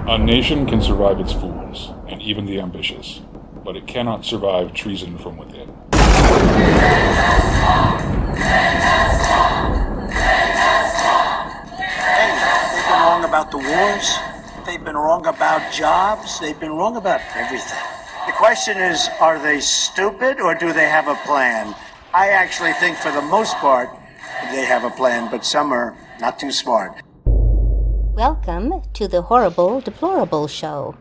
A nation can survive its fools, and even the ambitious, but it cannot survive treason from within. They've been wrong about the wars, they've been wrong about jobs, they've been wrong about everything. The question is, are they stupid or do they have a plan? I actually think for the most part, they have a plan, but some are not too smart. Welcome to the Horrible Deplorable Show,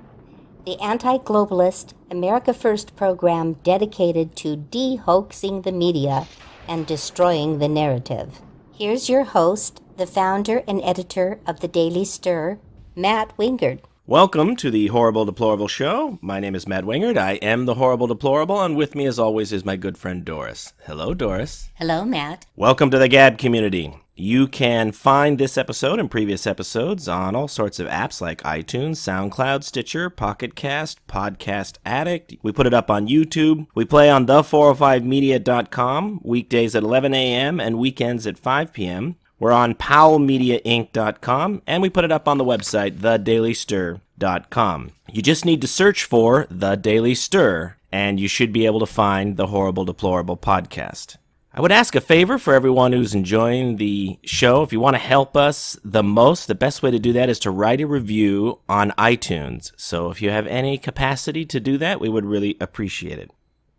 the anti-globalist America First program dedicated to dehoaxing the media and destroying the narrative. Here's your host, the founder and editor of the Daily Stir, Matt Wingard. Welcome to the Horrible Deplorable Show. My name is Matt Wingard. I am the Horrible Deplorable, and with me as always is my good friend Doris. Hello, Doris. Hello, Matt. Welcome to the Gab community. You can find this episode and previous episodes on all sorts of apps like iTunes, SoundCloud, Stitcher, Pocket Cast, Podcast Addict. We put it up on YouTube. We play on the405media.com weekdays at 11 a.m. and weekends at 5 p.m. We're on powellmediainc.com, and we put it up on the website, thedailystir.com. You just need to search for The Daily Stir, and you should be able to find the Horrible Deplorable podcast. I would ask a favor for everyone who's enjoying the show. If you want to help us the most, the best way to do that is to write a review on iTunes. So if you have any capacity to do that, we would really appreciate it.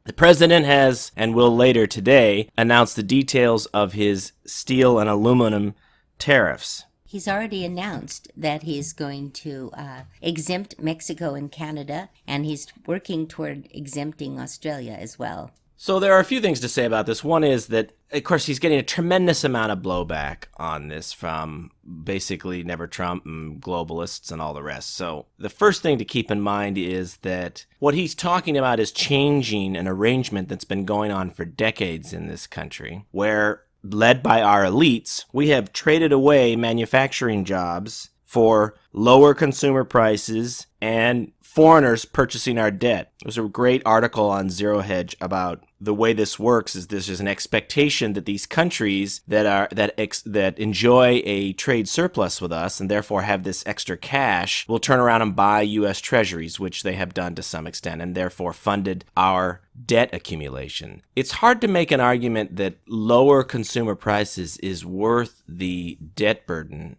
The president has, and will later today, announce the details of his steel and aluminum tariffs. He's already announced that he's going to exempt Mexico and Canada, and he's working toward exempting Australia as well. So there are a few things to say about this. One is that, of course, he's getting a tremendous amount of blowback on this from basically Never Trump and globalists and all the rest. So the first thing to keep in mind is that what he's talking about is changing an arrangement that's been going on for decades in this country, where, led by our elites, we have traded away manufacturing jobs for lower consumer prices and foreigners purchasing our debt. There was a great article on Zero Hedge about the way this works. Is there's an expectation that these countries that enjoy a trade surplus with us and therefore have this extra cash will turn around and buy U.S. treasuries, which they have done to some extent, and therefore funded our debt accumulation. It's hard to make an argument that lower consumer prices is worth the debt burden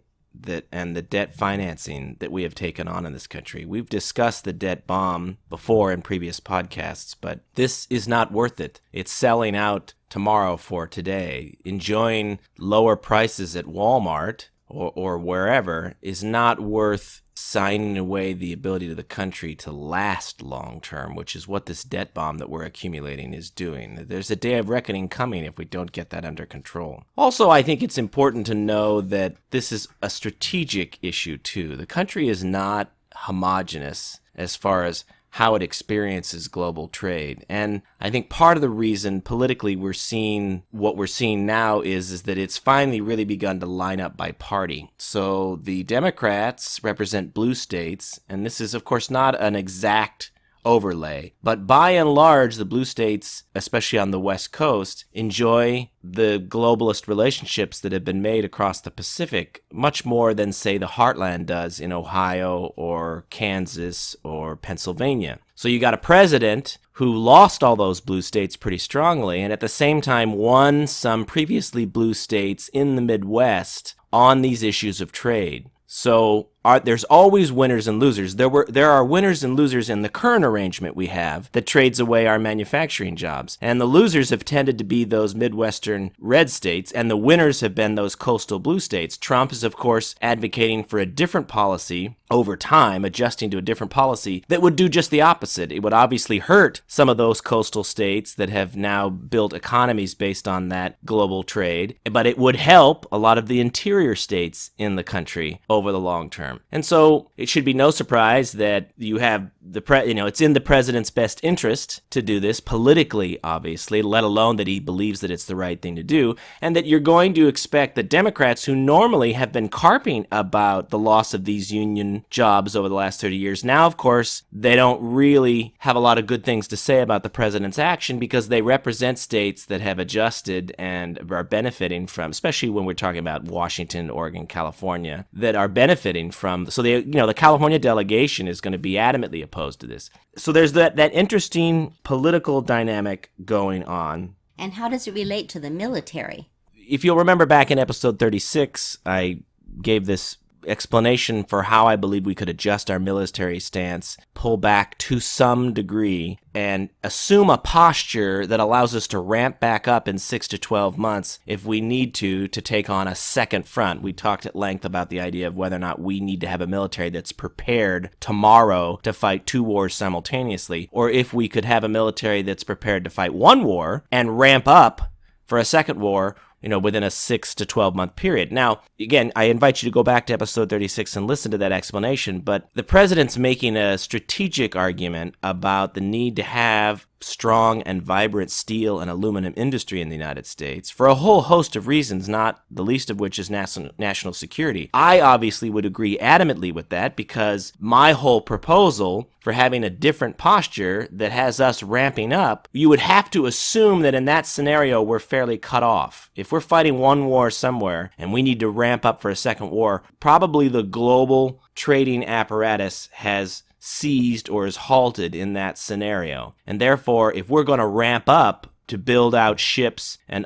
and the debt financing that we have taken on in this country. We've discussed the debt bomb before in previous podcasts, but this is not worth it. It's selling out tomorrow for today. Enjoying lower prices at Walmart or wherever is not worth signing away the ability of the country to last long term, which is what this debt bomb that we're accumulating is doing. There's a day of reckoning coming if we don't get that under control. Also, I think it's important to know that this is a strategic issue too. The country is not homogenous as far as how it experiences global trade. And I think part of the reason politically we're seeing what we're seeing now is that it's finally really begun to line up by party. So the Democrats represent blue states, and this is of course not an exact overlay, but by and large the blue states, especially on the West Coast, enjoy the globalist relationships that have been made across the Pacific much more than, say, the heartland does in Ohio or Kansas or Pennsylvania. So you got a president who lost all those blue states pretty strongly, and at the same time won some previously blue states in the Midwest on these issues of trade. So there's always winners and losers. There are winners and losers in the current arrangement we have that trades away our manufacturing jobs. And the losers have tended to be those Midwestern red states, and the winners have been those coastal blue states. Trump is, of course, advocating for a different policy over time, adjusting to a different policy that would do just the opposite. It would obviously hurt some of those coastal states that have now built economies based on that global trade, but it would help a lot of the interior states in the country over the long term. And so it should be no surprise that you have it's in the president's best interest to do this politically, obviously, let alone that he believes that it's the right thing to do, and that you're going to expect the Democrats, who normally have been carping about the loss of these union American jobs over the last 30 years. Now, of course, they don't really have a lot of good things to say about the president's action because they represent states that have adjusted and are benefiting from, especially when we're talking about Washington, Oregon, California, that are benefiting from. So the California delegation is going to be adamantly opposed to this. So there's that interesting political dynamic going on. And how does it relate to the military? If you'll remember back in episode 36, I gave this explanation for how I believe we could adjust our military stance, pull back to some degree, and assume a posture that allows us to ramp back up in 6 to 12 months if we need to take on a second front. We talked at length about the idea of whether or not we need to have a military that's prepared tomorrow to fight 2 wars simultaneously, or if we could have a military that's prepared to fight 1 war and ramp up for a second war, within a 6 to 12 month period. Now, again, I invite you to go back to episode 36 and listen to that explanation, but the president's making a strategic argument about the need to have strong and vibrant steel and aluminum industry in the United States for a whole host of reasons, not the least of which is national security. I obviously would agree adamantly with that because my whole proposal for having a different posture that has us ramping up, you would have to assume that in that scenario we're fairly cut off. If we're fighting 1 war somewhere and we need to ramp up for a second war, probably the global trading apparatus has seized or is halted in that scenario. And therefore, if we're going to ramp up to build out ships and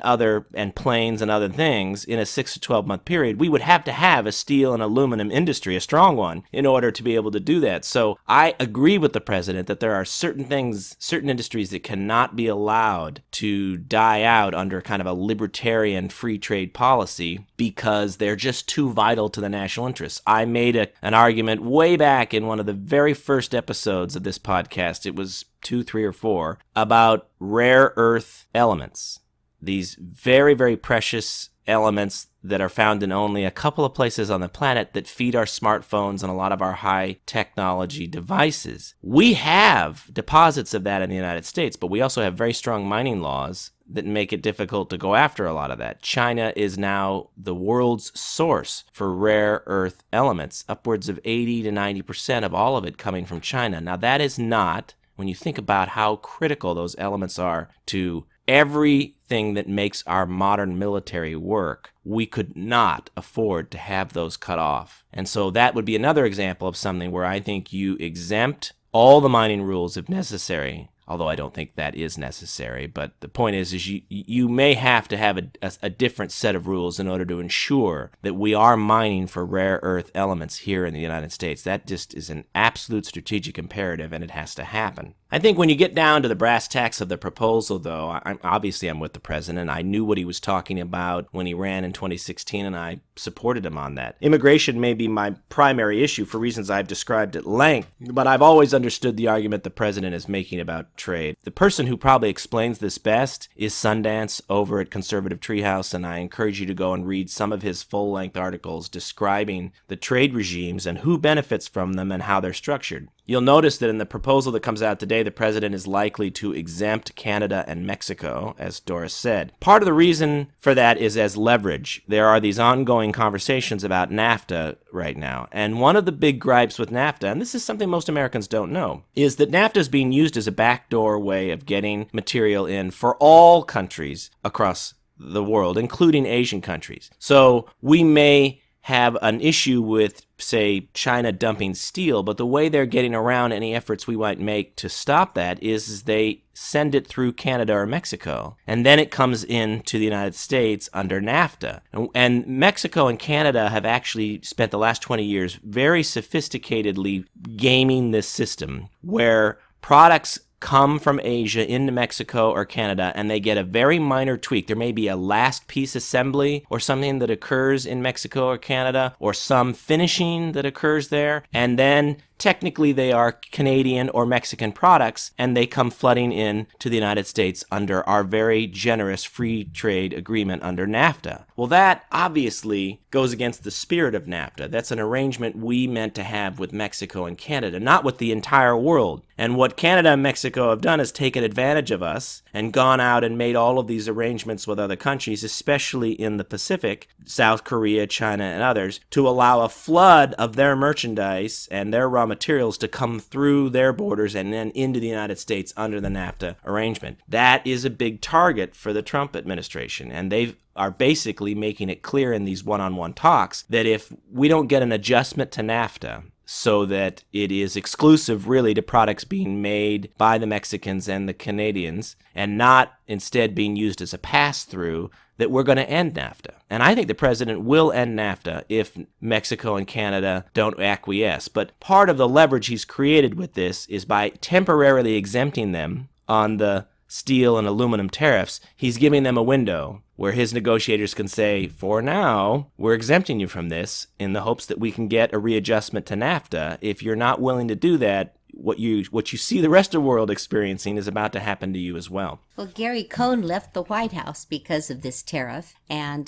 planes and other things in a 6 to 12 month period, we would have to have a steel and aluminum industry, a strong one, in order to be able to do that. So I agree with the president that there are certain industries that cannot be allowed to die out under kind of a libertarian free trade policy because they're just too vital to the national interests. I made an argument way back in one of the very first episodes of this podcast. It was 2, 3, or 4, about rare earth elements. These very, very precious elements that are found in only a couple of places on the planet that feed our smartphones and a lot of our high technology devices. We have deposits of that in the United States, but we also have very strong mining laws that make it difficult to go after a lot of that. China is now the world's source for rare earth elements, upwards of 80 to 90% of all of it coming from China. Now that is not, when you think about how critical those elements are to everything that makes our modern military work, we could not afford to have those cut off. And so that would be another example of something where I think you exempt all the mining rules if necessary, although I don't think that is necessary. But the point is you may have to have a different set of rules in order to ensure that we are mining for rare earth elements here in the United States. That just is an absolute strategic imperative, and it has to happen. I think when you get down to the brass tacks of the proposal, though, I'm with the president. I knew what he was talking about when he ran in 2016, and I supported him on that. Immigration may be my primary issue for reasons I've described at length, but I've always understood the argument the president is making about trade. The person who probably explains this best is Sundance over at Conservative Treehouse, and I encourage you to go and read some of his full-length articles describing the trade regimes and who benefits from them and how they're structured. You'll notice that in the proposal that comes out today, the president is likely to exempt Canada and Mexico, as Doris said. Part of the reason for that is as leverage. There are these ongoing conversations about NAFTA right now. And one of the big gripes with NAFTA, and this is something most Americans don't know, is that NAFTA is being used as a backdoor way of getting material in for all countries across the world, including Asian countries. So we may have an issue with, say, China dumping steel, but the way they're getting around any efforts we might make to stop that is they send it through Canada or Mexico, and then it comes into the United States under NAFTA. And Mexico and Canada have actually spent the last 20 years very sophisticatedly gaming this system where products come from Asia into Mexico or Canada, and they get a very minor tweak. There may be a last piece assembly or something that occurs in Mexico or Canada, or some finishing that occurs there, and then technically they are Canadian or Mexican products, and they come flooding in to the United States under our very generous free trade agreement under NAFTA. Well, that obviously goes against the spirit of NAFTA. That's an arrangement we meant to have with Mexico and Canada, not with the entire world. And what Canada and Mexico have done is taken advantage of us and gone out and made all of these arrangements with other countries, especially in the Pacific, South Korea, China, and others, to allow a flood of their merchandise and their raw materials to come through their borders and then into the United States under the NAFTA arrangement. That is a big target for the Trump administration, and they are basically making it clear in these one-on-one talks that if we don't get an adjustment to NAFTA so that it is exclusive really to products being made by the Mexicans and the Canadians and not instead being used as a pass-through, that we're going to end NAFTA. And I think the president will end NAFTA if Mexico and Canada don't acquiesce. But part of the leverage he's created with this is by temporarily exempting them on the steel and aluminum tariffs, he's giving them a window where his negotiators can say, for now, we're exempting you from this in the hopes that we can get a readjustment to NAFTA. If you're not willing to do that, what you see the rest of the world experiencing is about to happen to you as well. Well, Gary Cohn left the White House because of this tariff, and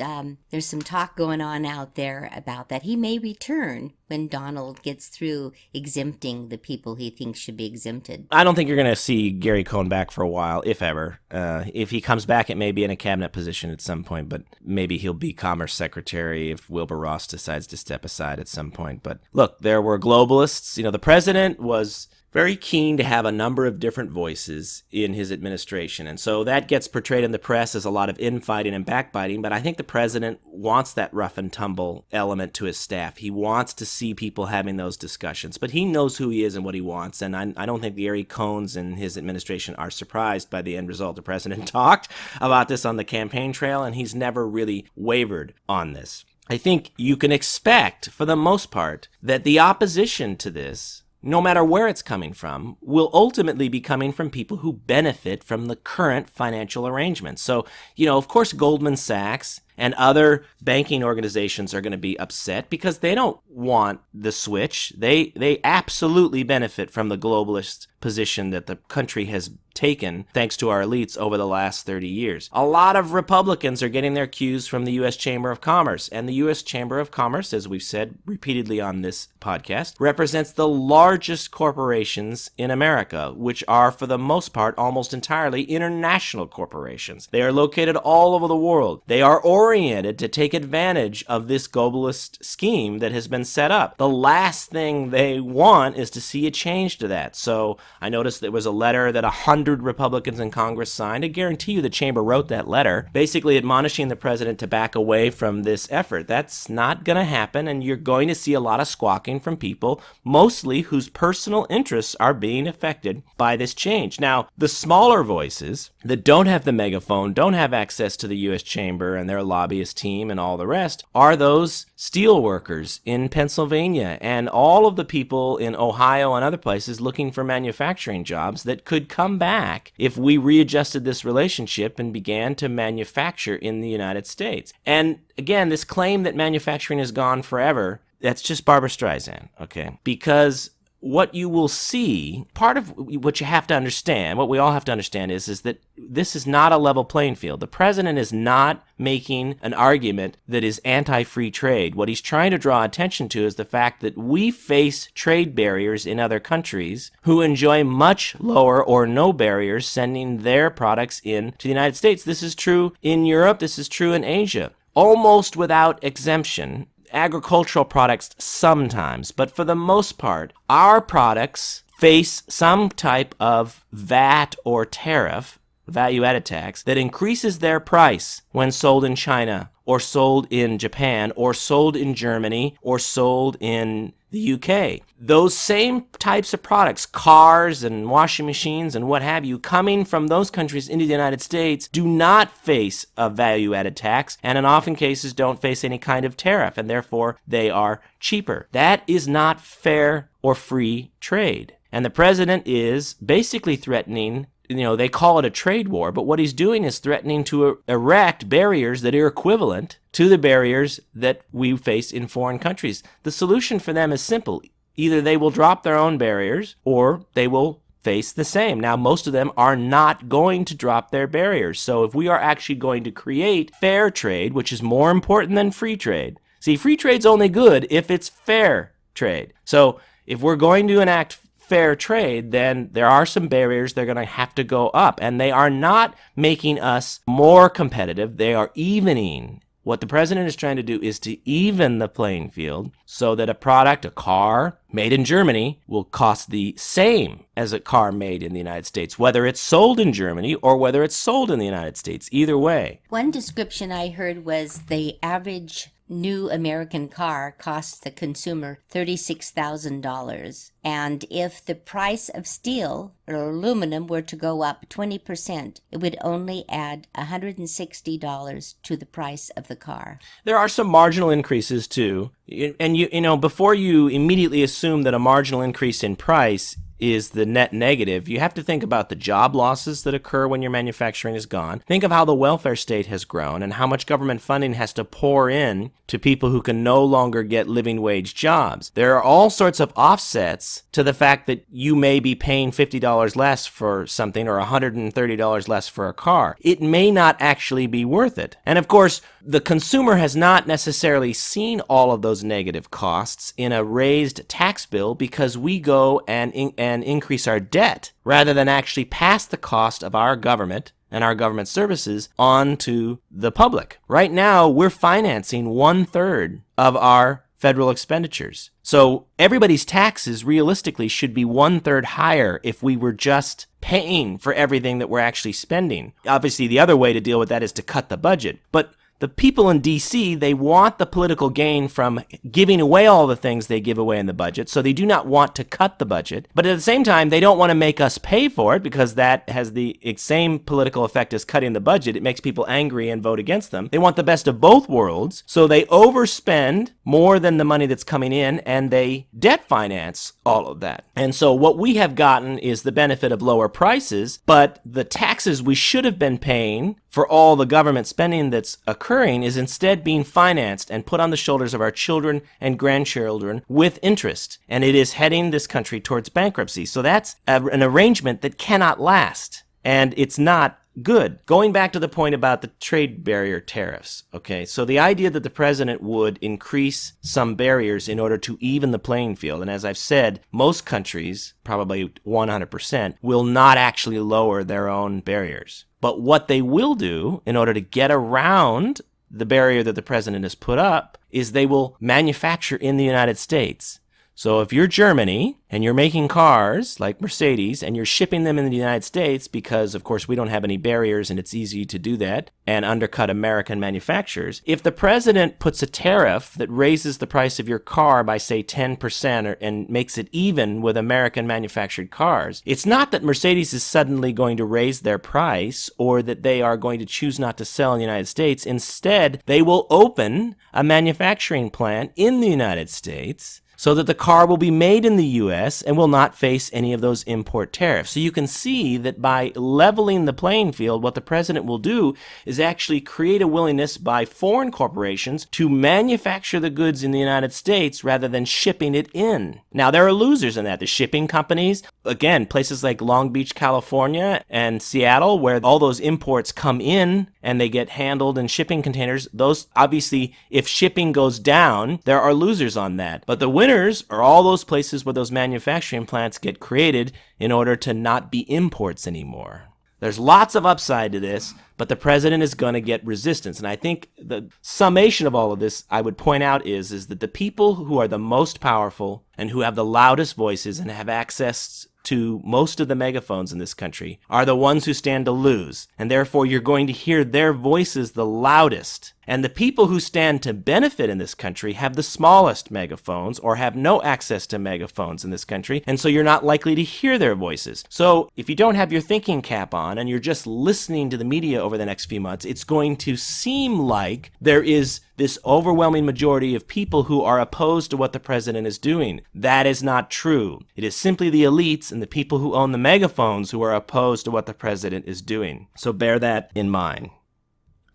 there's some talk going on out there about that. He may return when Donald gets through exempting the people he thinks should be exempted. I don't think you're going to see Gary Cohn back for a while, if ever. If he comes back, it may be in a cabinet position at some point, but maybe he'll be Commerce Secretary if Wilbur Ross decides to step aside at some point. But look, there were globalists. You know, the president was very keen to have a number of different voices in his administration. And so that gets portrayed in the press as a lot of infighting and backbiting, but I think the president wants that rough and tumble element to his staff. He wants to see people having those discussions, but he knows who he is and what he wants, and I don't think Gary Cohn and his administration are surprised by the end result. The president talked about this on the campaign trail, and he's never really wavered on this. I think you can expect, for the most part, that the opposition to this, no matter where it's coming from, will ultimately be coming from people who benefit from the current financial arrangements. So, of course, Goldman Sachs and other banking organizations are going to be upset because they don't want the switch. They absolutely benefit from the globalist position that the country has taken thanks to our elites over the last 30 years. A lot of Republicans are getting their cues from the U.S. Chamber of Commerce, and the U.S. Chamber of Commerce, as we've said repeatedly on this podcast, represents the largest corporations in America, which are, for the most part, almost entirely international corporations. They are located all over the world. They are oriented to take advantage of this globalist scheme that has been set up. The last thing they want is to see a change to that. So I noticed there was a letter that 100 Republicans in Congress signed. I guarantee you the chamber wrote that letter, basically admonishing the president to back away from this effort. That's not going to happen, and you're going to see a lot of squawking from people, mostly whose personal interests are being affected by this change. Now, the smaller voices that don't have the megaphone, don't have access to the U.S. Chamber and their lobbyist team and all the rest, are those steel workers in Pennsylvania and all of the people in Ohio and other places looking for manufacturing jobs that could come back if we readjusted this relationship and began to manufacture in the United States. And again, this claim that manufacturing is gone forever, that's just Barbra Streisand, okay? Because what you will see, part of what you have to understand, what we all have to understand is that this is not a level playing field. The president is not making an argument that is anti-free trade. What he's trying to draw attention to is the fact that we face trade barriers in other countries who enjoy much lower or no barriers sending their products in to the United States. This is true in Europe. This is true in Asia. Almost without exemption, agricultural products sometimes, but for the most part, our products face some type of VAT or tariff, value-added tax, that increases their price when sold in China or sold in Japan or sold in Germany or sold in the UK. Those same types of products, cars and washing machines and what have you, coming from those countries into the United States do not face a value-added tax and in often cases don't face any kind of tariff, and therefore they are cheaper. That is not fair or free trade. And the president is basically threatening, they call it a trade war, but what he's doing is threatening to erect barriers that are equivalent to the barriers that we face in foreign countries. The solution for them is simple. either they will drop their own barriers or they will face the same. Now, most of them are not going to drop their barriers. So if we are actually going to create fair trade, which is more important than free trade. See, free trade's only good if it's fair trade. So if we're going to enact fair trade, then there are some barriers that are going to have to go up. And they are not making us more competitive. They are evening. What the president is trying to do is to even the playing field so that a product, a car made in Germany, will cost the same as a car made in the United States, whether it's sold in Germany or whether it's sold in the United States. Either way. One description I heard was the average new American car costs the consumer $36,000. And if the price of steel or aluminum were to go up 20%, it would only add $160 to the price of the car. There are some marginal increases too. And you know, before you immediately assume that a marginal increase in price is the net negative, you have to think about the job losses that occur when your manufacturing is gone. Think of how the welfare state has grown and how much government funding has to pour in to people who can no longer get living wage jobs. There are all sorts of offsets to the fact that you may be paying $50 less for something or $130 less for a car. It may not actually be worth it. And of course, the consumer has not necessarily seen all of those negative costs in a raised tax bill because we go and increase our debt rather than actually pass the cost of our government and our government services on to the public. Right now, we're financing 1/3 of our federal expenditures. So everybody's taxes realistically should be 1/3 higher if we were just paying for everything that we're actually spending. Obviously, the other way to deal with that is to cut the budget. But the people in D.C., they want the political gain from giving away all the things they give away in the budget, so they do not want to cut the budget. But at the same time, they don't want to make us pay for it because that has the same political effect as cutting the budget. It makes people angry and vote against them. They want the best of both worlds, so they overspend more than the money that's coming in, and they debt finance all of that. And so what we have gotten is the benefit of lower prices, but the taxes we should have been paying for all the government spending that's occurring is instead being financed and put on the shoulders of our children and grandchildren with interest. And it is heading this country towards bankruptcy. So that's an arrangement that cannot last. And it's not good. Going back to the point about the trade barrier tariffs, okay, so the idea that the president would increase some barriers in order to even the playing field, and as I've said, most countries, probably 100%, will not actually lower their own barriers. But what they will do in order to get around the barrier that the president has put up is they will manufacture in the United States. So if you're Germany and you're making cars like Mercedes and you're shipping them in the United States because, of course, we don't have any barriers and it's easy to do that and undercut American manufacturers, if the president puts a tariff that raises the price of your car by, say, 10% and makes it even with American manufactured cars, it's not that Mercedes is suddenly going to raise their price or that they are going to choose not to sell in the United States. Instead, they will open a manufacturing plant in the United States so that the car will be made in the U.S. and will not face any of those import tariffs. So you can see that by leveling the playing field, what the president will do is actually create a willingness by foreign corporations to manufacture the goods in the United States rather than shipping it in. Now, there are losers in that. The shipping companies, again, places like Long Beach, California, and Seattle, where all those imports come in and they get handled in shipping containers, those, obviously, if shipping goes down, there are losers on that. But the winners are all those places where those manufacturing plants get created in order to not be imports anymore. There's lots of upside to this, but the president is going to get resistance. And I think the summation of all of this, I would point out, is that the people who are the most powerful and who have the loudest voices and have access to most of the megaphones in this country are the ones who stand to lose. And therefore, you're going to hear their voices the loudest. And the people who stand to benefit in this country have the smallest megaphones or have no access to megaphones in this country. And so you're not likely to hear their voices. So if you don't have your thinking cap on and you're just listening to the media over the next few months, it's going to seem like there is this overwhelming majority of people who are opposed to what the president is doing. That is not true. It is simply the elites and the people who own the megaphones who are opposed to what the president is doing. So bear that in mind.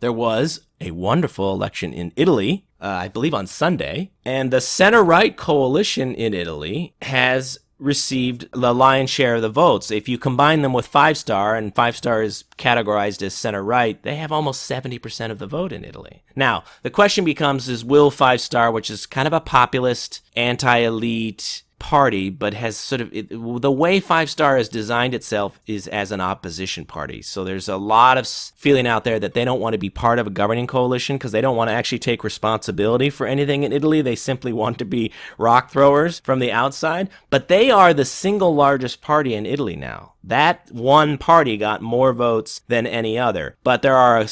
There was a wonderful election in Italy I believe on Sunday. And the center-right coalition in Italy has received the lion's share of the votes. If you combine them with Five Star, and Five Star is categorized as center-right, they have almost 70% of the vote in Italy. Now, the question becomes is will Five Star, which is kind of a populist, anti-elite party, but has sort of the way Five Star has designed itself is as an opposition party. So there's a lot of feeling out there that they don't want to be part of a governing coalition because they don't want to actually take responsibility for anything in Italy. They simply want to be rock throwers from the outside. But they are the single largest party in Italy now. That one party got more votes than any other. But there are a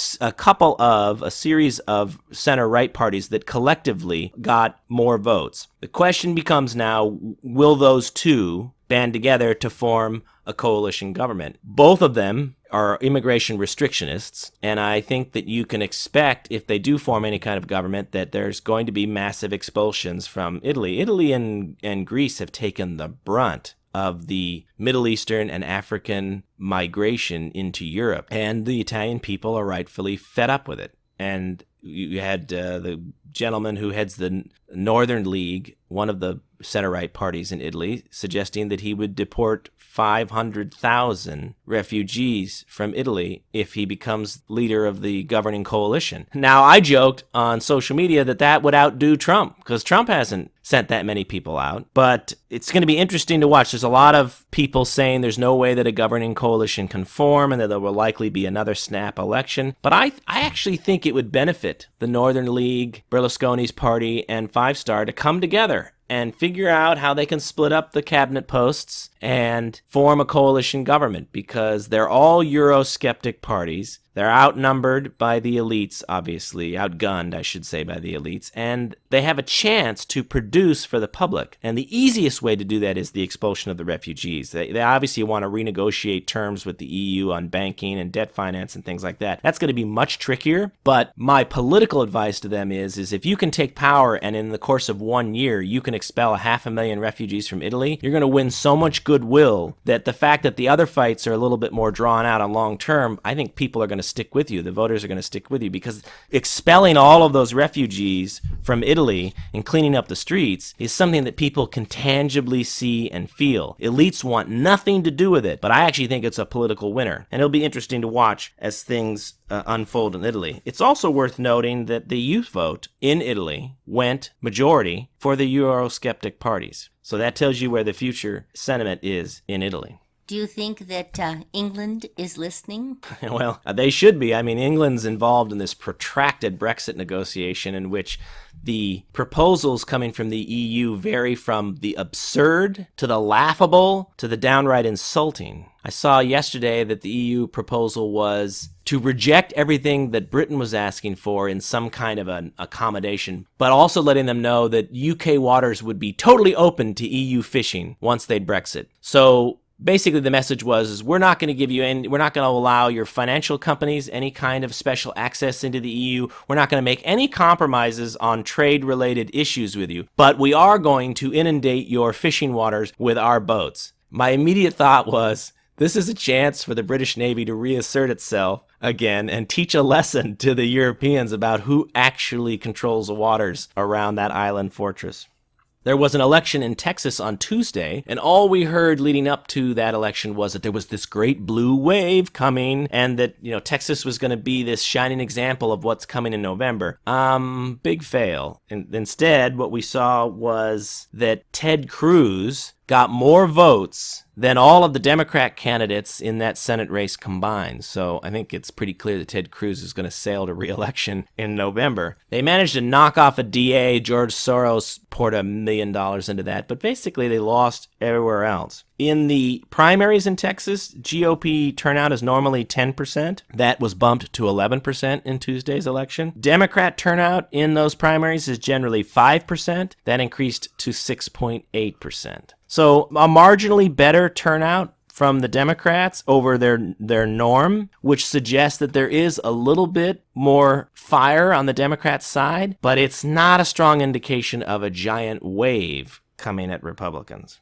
series of center-right parties that collectively got more votes. The question becomes now, will those two band together to form a coalition government? Both of them are immigration restrictionists, and I think that you can expect, if they do form any kind of government, that there's going to be massive expulsions from Italy. Italy and Greece have taken the brunt of the Middle Eastern and African migration into Europe, and the Italian people are rightfully fed up with it. And you had the gentleman who heads the Northern League, one of the center-right parties in Italy, suggesting that he would deport 500,000 refugees from Italy if he becomes leader of the governing coalition. Now, I joked on social media that would outdo Trump, because Trump hasn't sent that many people out. But it's going to be interesting to watch. There's a lot of people saying there's no way that a governing coalition can form and that there will likely be another snap election. But I actually think it would benefit the Northern League, Berlusconi's party, and Five Star to come together and figure out how they can split up the cabinet posts and form a coalition government, because they're all Eurosceptic parties. They're outnumbered by the elites, obviously, outgunned, I should say, by the elites, and they have a chance to produce for the public. And the easiest way to do that is the expulsion of the refugees. They obviously want to renegotiate terms with the EU on banking and debt finance and things like that. That's going to be much trickier, but my political advice to them is if you can take power and in the course of 1 year you can expel 500,000 refugees from Italy, you're going to win so much goodwill that the fact that the other fights are a little bit more drawn out and long term, I think people are going to stick with you. The voters are going to stick with you, because expelling all of those refugees from Italy and cleaning up the streets is something that people can tangibly see and feel. Elites want nothing to do with it, but I actually think it's a political winner, and it'll be interesting to watch as things unfold in Italy. It's also worth noting that the youth vote in Italy went majority for the Eurosceptic parties. So that tells you where the future sentiment is in Italy. Do you think that England is listening? Well, they should be. I mean, England's involved in this protracted Brexit negotiation in which the proposals coming from the EU vary from the absurd to the laughable to the downright insulting. I saw yesterday that the EU proposal was to reject everything that Britain was asking for in some kind of an accommodation, but also letting them know that UK waters would be totally open to EU fishing once they'd Brexit. So basically, the message was we're not going to give you we're not going to allow your financial companies any kind of special access into the EU. We're not going to make any compromises on trade-related issues with you, but we are going to inundate your fishing waters with our boats. My immediate thought was, this is a chance for the British Navy to reassert itself again and teach a lesson to the Europeans about who actually controls the waters around that island fortress. There was an election in Texas on Tuesday, and all we heard leading up to that election was that there was this great blue wave coming, and that, Texas was going to be this shining example of what's coming in November. Big fail. And instead, what we saw was that Ted Cruz got more votes than all of the Democrat candidates in that Senate race combined. So I think it's pretty clear that Ted Cruz is going to sail to re-election in November. They managed to knock off a DA. George Soros poured $1 million into that, but basically they lost everywhere else. In the primaries in Texas, GOP turnout is normally 10%. That was bumped to 11% in Tuesday's election. Democrat turnout in those primaries is generally 5%. That increased to 6.8%. So a marginally better turnout from the Democrats over their norm, which suggests that there is a little bit more fire on the Democrat side, but it's not a strong indication of a giant wave coming at Republicans.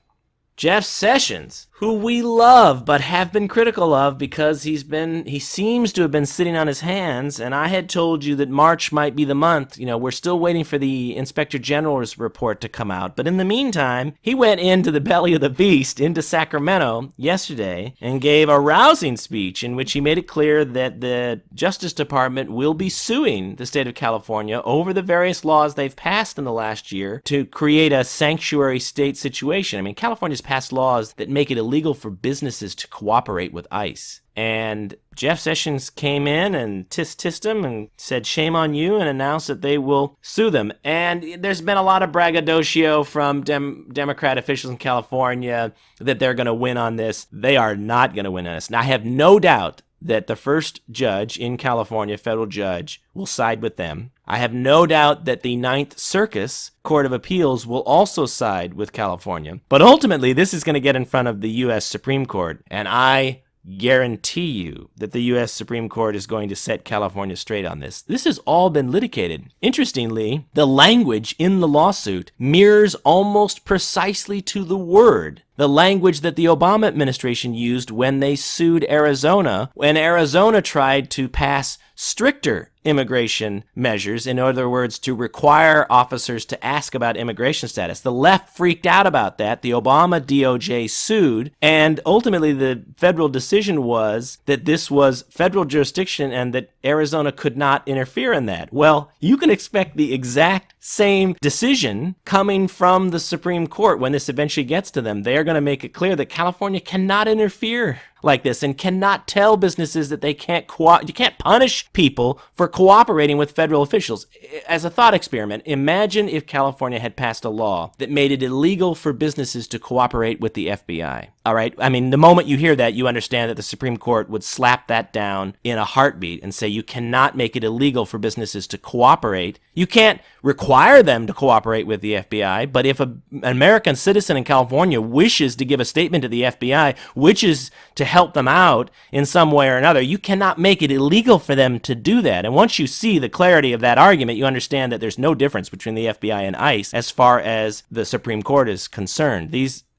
Jeff Sessions, who we love but have been critical of because he seems to have been sitting on his hands, and I had told you that March might be the month. We're still waiting for the Inspector General's report to come out, but in the meantime, he went into the belly of the beast, into Sacramento yesterday, and gave a rousing speech in which he made it clear that the Justice Department will be suing the state of California over the various laws they've passed in the last year to create a sanctuary state situation. I mean, California's passed laws that make it illegal for businesses to cooperate with ICE. And Jeff Sessions came in and tissed him and said, shame on you, and announced that they will sue them. And there's been a lot of braggadocio from Democrat officials in California that they're going to win on this. They are not going to win on this. Now, I have no doubt that the first judge in California, federal judge, will side with them. I have no doubt that the Ninth Circus Court of Appeals will also side with California. But ultimately, this is going to get in front of the U.S. Supreme Court, and I guarantee you that the U.S. Supreme Court is going to set California straight on this. This has all been litigated. Interestingly, the language in the lawsuit mirrors almost precisely to the word the language that the Obama administration used when they sued Arizona, when Arizona tried to pass stricter immigration measures, in other words, to require officers to ask about immigration status. The left freaked out about that. The Obama DOJ sued, and ultimately the federal decision was that this was federal jurisdiction and that Arizona could not interfere in that. Well, you can expect the exact same decision coming from the Supreme Court when this eventually gets to them. They are going to make it clear that California cannot interfere like this and cannot tell businesses that they can't you can't punish people for cooperating with federal officials. As a thought experiment, imagine if California had passed a law that made it illegal for businesses to cooperate with the FBI. All right? I mean, the moment you hear that, you understand that the Supreme Court would slap that down in a heartbeat and say you cannot make it illegal for businesses to cooperate. You can't require them to cooperate with the FBI, but if an American citizen in California wishes to give a statement to the FBI, wishes to help them out in some way or another, you cannot make it illegal for them to do that. And once you see the clarity of that argument, you understand that there's no difference between the FBI and ICE as far as the Supreme Court is concerned.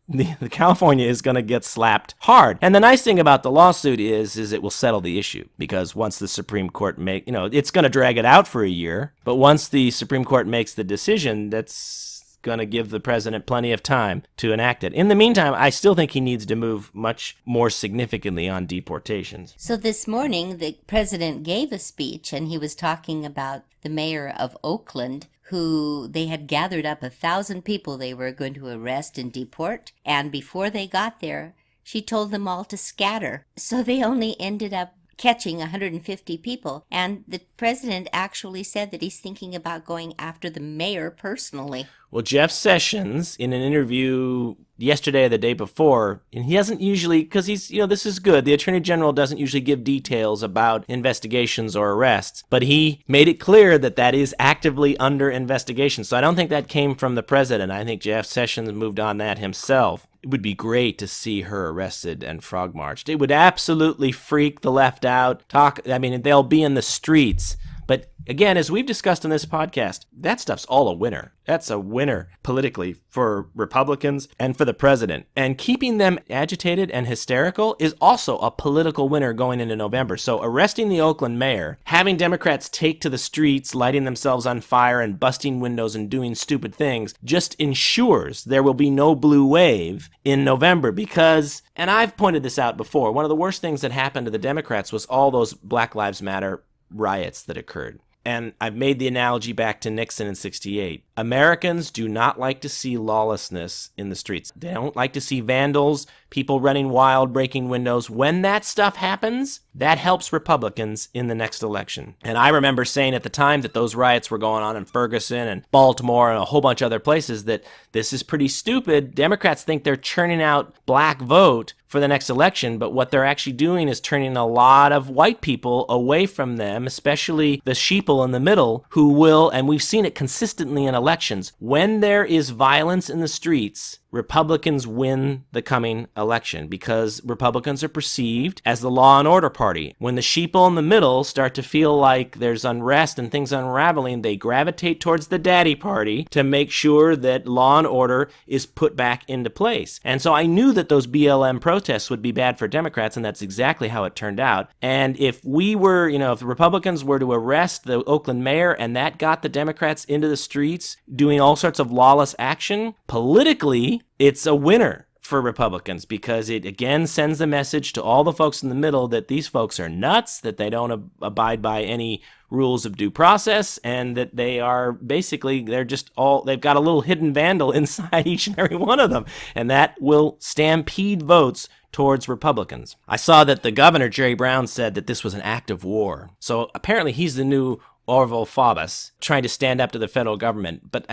The California is going to get slapped hard. And the nice thing about the lawsuit is it will settle the issue, because once the Supreme Court it's going to drag it out for a year, but once the Supreme Court makes the decision, that's going to give the president plenty of time to enact it. In the meantime, I still think he needs to move much more significantly on deportations. So this morning, the president gave a speech, and he was talking about the mayor of Oakland, who they had gathered up 1,000 people they were going to arrest and deport. And before they got there, she told them all to scatter. So they only ended up catching 150 people. And the president actually said that he's thinking about going after the mayor personally. Well, Jeff Sessions, in an interview yesterday or the day before, and he doesn't usually, because this is good, the Attorney General doesn't usually give details about investigations or arrests, but he made it clear that that is actively under investigation. So I don't think that came from the president. I think Jeff Sessions moved on that himself. It would be great to see her arrested and frog marched. It would absolutely freak the left out. They'll be in the streets. But again, as we've discussed in this podcast, that stuff's all a winner. That's a winner politically for Republicans and for the president. And keeping them agitated and hysterical is also a political winner going into November. So arresting the Oakland mayor, having Democrats take to the streets, lighting themselves on fire and busting windows and doing stupid things, just ensures there will be no blue wave in November. Because, and I've pointed this out before, one of the worst things that happened to the Democrats was all those Black Lives Matter riots that occurred. And I've made the analogy back to Nixon in '68. Americans do not like to see lawlessness in the streets. They don't like to see vandals, people running wild, breaking windows. When that stuff happens, that helps Republicans in the next election. And I remember saying at the time that those riots were going on in Ferguson and Baltimore and a whole bunch of other places that this is pretty stupid. Democrats think they're churning out black vote for the next election, but what they're actually doing is turning a lot of white people away from them, especially the sheeple in the middle, who will, and we've seen it consistently in elections, when there is violence in the streets, Republicans win the coming election because Republicans are perceived as the law and order party. When the sheeple in the middle start to feel like there's unrest and things unraveling, they gravitate towards the daddy party to make sure that law and order is put back into place. And so I knew that those BLM protests would be bad for Democrats, and that's exactly how it turned out. And if we were, if the Republicans were to arrest the Oakland mayor and that got the Democrats into the streets doing all sorts of lawless action, politically, it's a winner for Republicans because it again sends a message to all the folks in the middle that these folks are nuts, that they don't abide by any rules of due process, and that they are basically, they've got a little hidden vandal inside each and every one of them. And that will stampede votes towards Republicans. I saw that the governor, Jerry Brown, said that this was an act of war. So apparently he's the new Orville Faubus, trying to stand up to the federal government. But,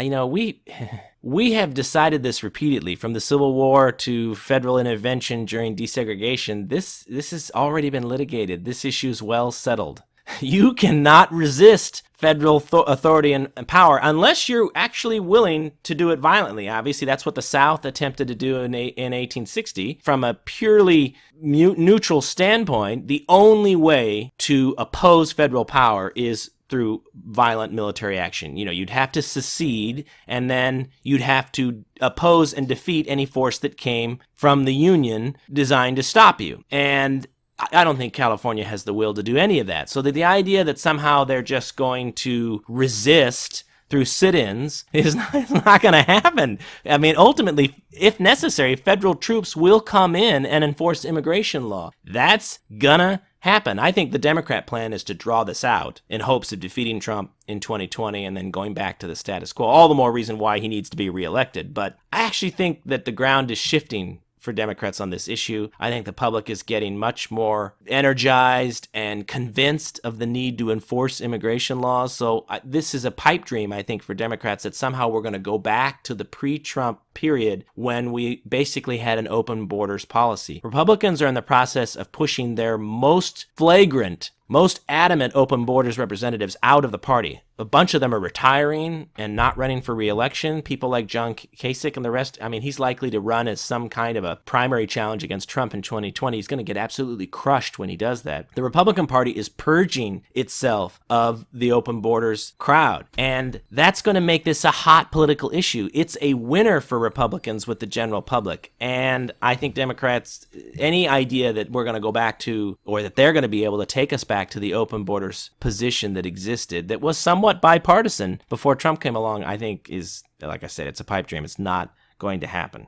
we have decided this repeatedly, from the Civil War to federal intervention during desegregation. This has already been litigated. This issue is well settled. You cannot resist federal authority and power unless you're actually willing to do it violently. Obviously, that's what the South attempted to do in 1860. From a purely neutral standpoint, the only way to oppose federal power is through violent military action. You'd have to secede, and then you'd have to oppose and defeat any force that came from the Union designed to stop you. And I don't think California has the will to do any of that. So the idea that somehow they're just going to resist through sit-ins is not going to happen. Ultimately, if necessary, federal troops will come in and enforce immigration law. That's gonna happen. I think the Democrat plan is to draw this out in hopes of defeating Trump in 2020 and then going back to the status quo. All the more reason why he needs to be reelected. But I actually think that the ground is shifting for Democrats on this issue. I think the public is getting much more energized and convinced of the need to enforce immigration laws. So this is a pipe dream, I think, for Democrats, that somehow we're going to go back to the pre-Trump period when we basically had an open borders policy. Republicans are in the process of pushing their most flagrant, most adamant open borders representatives out of the party. A bunch of them are retiring and not running for re-election. People like John Kasich and the rest. He's likely to run as some kind of a primary challenge against Trump in 2020. He's going to get absolutely crushed when he does that. The Republican Party is purging itself of the open borders crowd, and that's going to make this a hot political issue. It's a winner for Republicans with the general public, and I think Democrats, any idea that we're going to go back to, or that they're going to be able to take us back to the open borders position that existed, that was somewhat bipartisan before Trump came along, I think is, like I said, it's a pipe dream. It's not going to happen.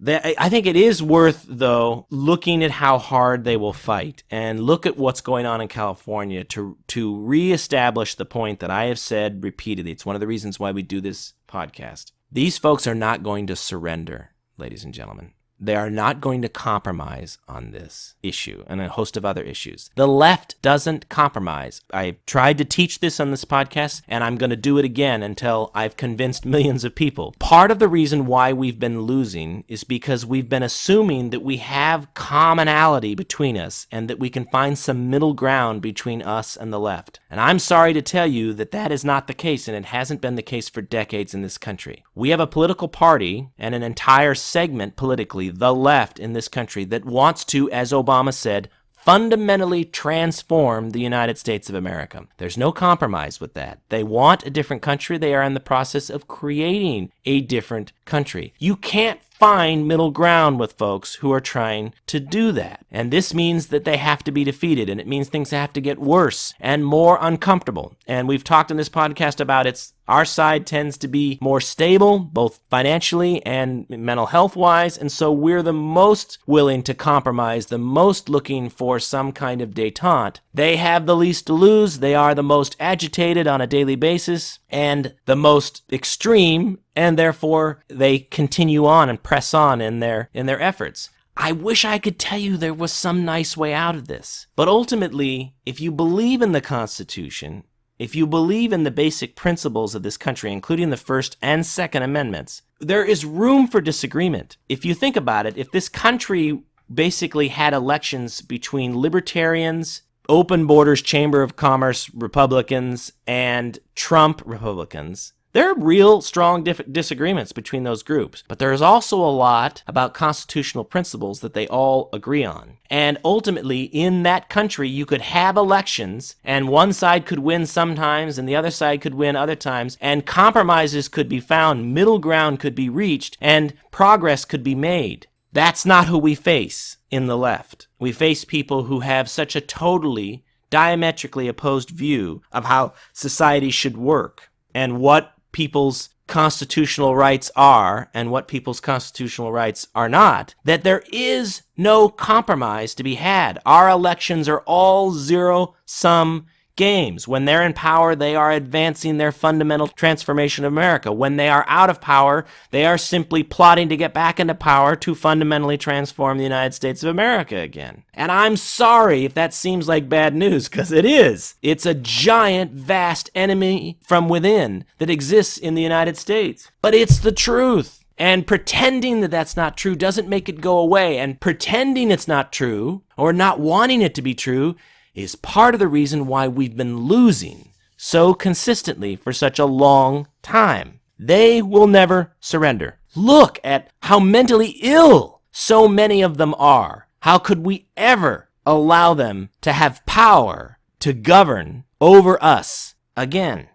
I think it is worth, though, looking at how hard they will fight and look at what's going on in California to reestablish the point that I have said repeatedly. It's one of the reasons why we do this podcast. These folks are not going to surrender, ladies and gentlemen. They are not going to compromise on this issue and a host of other issues. The left doesn't compromise. I tried to teach this on this podcast, and I'm going to do it again until I've convinced millions of people. Part of the reason why we've been losing is because we've been assuming that we have commonality between us and that we can find some middle ground between us and the left. And I'm sorry to tell you that that is not the case, and it hasn't been the case for decades in this country. We have a political party and an entire segment politically, the left in this country, that wants to, as Obama said, fundamentally transform the United States of America. There's no compromise with that. They want a different country. They are in the process of creating a different country. You can't find middle ground with folks who are trying to do that. And this means that they have to be defeated, and it means things have to get worse and more uncomfortable. And we've talked in this podcast about our side tends to be more stable, both financially and mental health-wise, and so we're the most willing to compromise, the most looking for some kind of détente. They have the least to lose, they are the most agitated on a daily basis, and the most extreme, and therefore they continue on and press on in their efforts. I wish I could tell you there was some nice way out of this. But ultimately, if you believe in the Constitution, if you believe in the basic principles of this country, including the First and Second Amendments, there is room for disagreement. If you think about it, if this country basically had elections between libertarians, open borders, Chamber of Commerce Republicans, and Trump Republicans, There are real strong disagreements between those groups, but there is also a lot about constitutional principles that they all agree on. And ultimately, in that country, you could have elections, and one side could win sometimes, and the other side could win other times, and compromises could be found, middle ground could be reached, and progress could be made. That's not who we face in the left. We face people who have such a totally, diametrically opposed view of how society should work and what people's constitutional rights are and what people's constitutional rights are not, that there is no compromise to be had. Our elections are all zero-sum games. When they're in power, they are advancing their fundamental transformation of America. When they are out of power, they are simply plotting to get back into power to fundamentally transform the United States of America again. And I'm sorry if that seems like bad news, because it is. It's a giant, vast enemy from within that exists in the United States. But it's the truth. And pretending that that's not true doesn't make it go away. And pretending it's not true, or not wanting it to be true, is part of the reason why we've been losing so consistently for such a long time. They will never surrender. Look at how mentally ill so many of them are. How could we ever allow them to have power to govern over us again?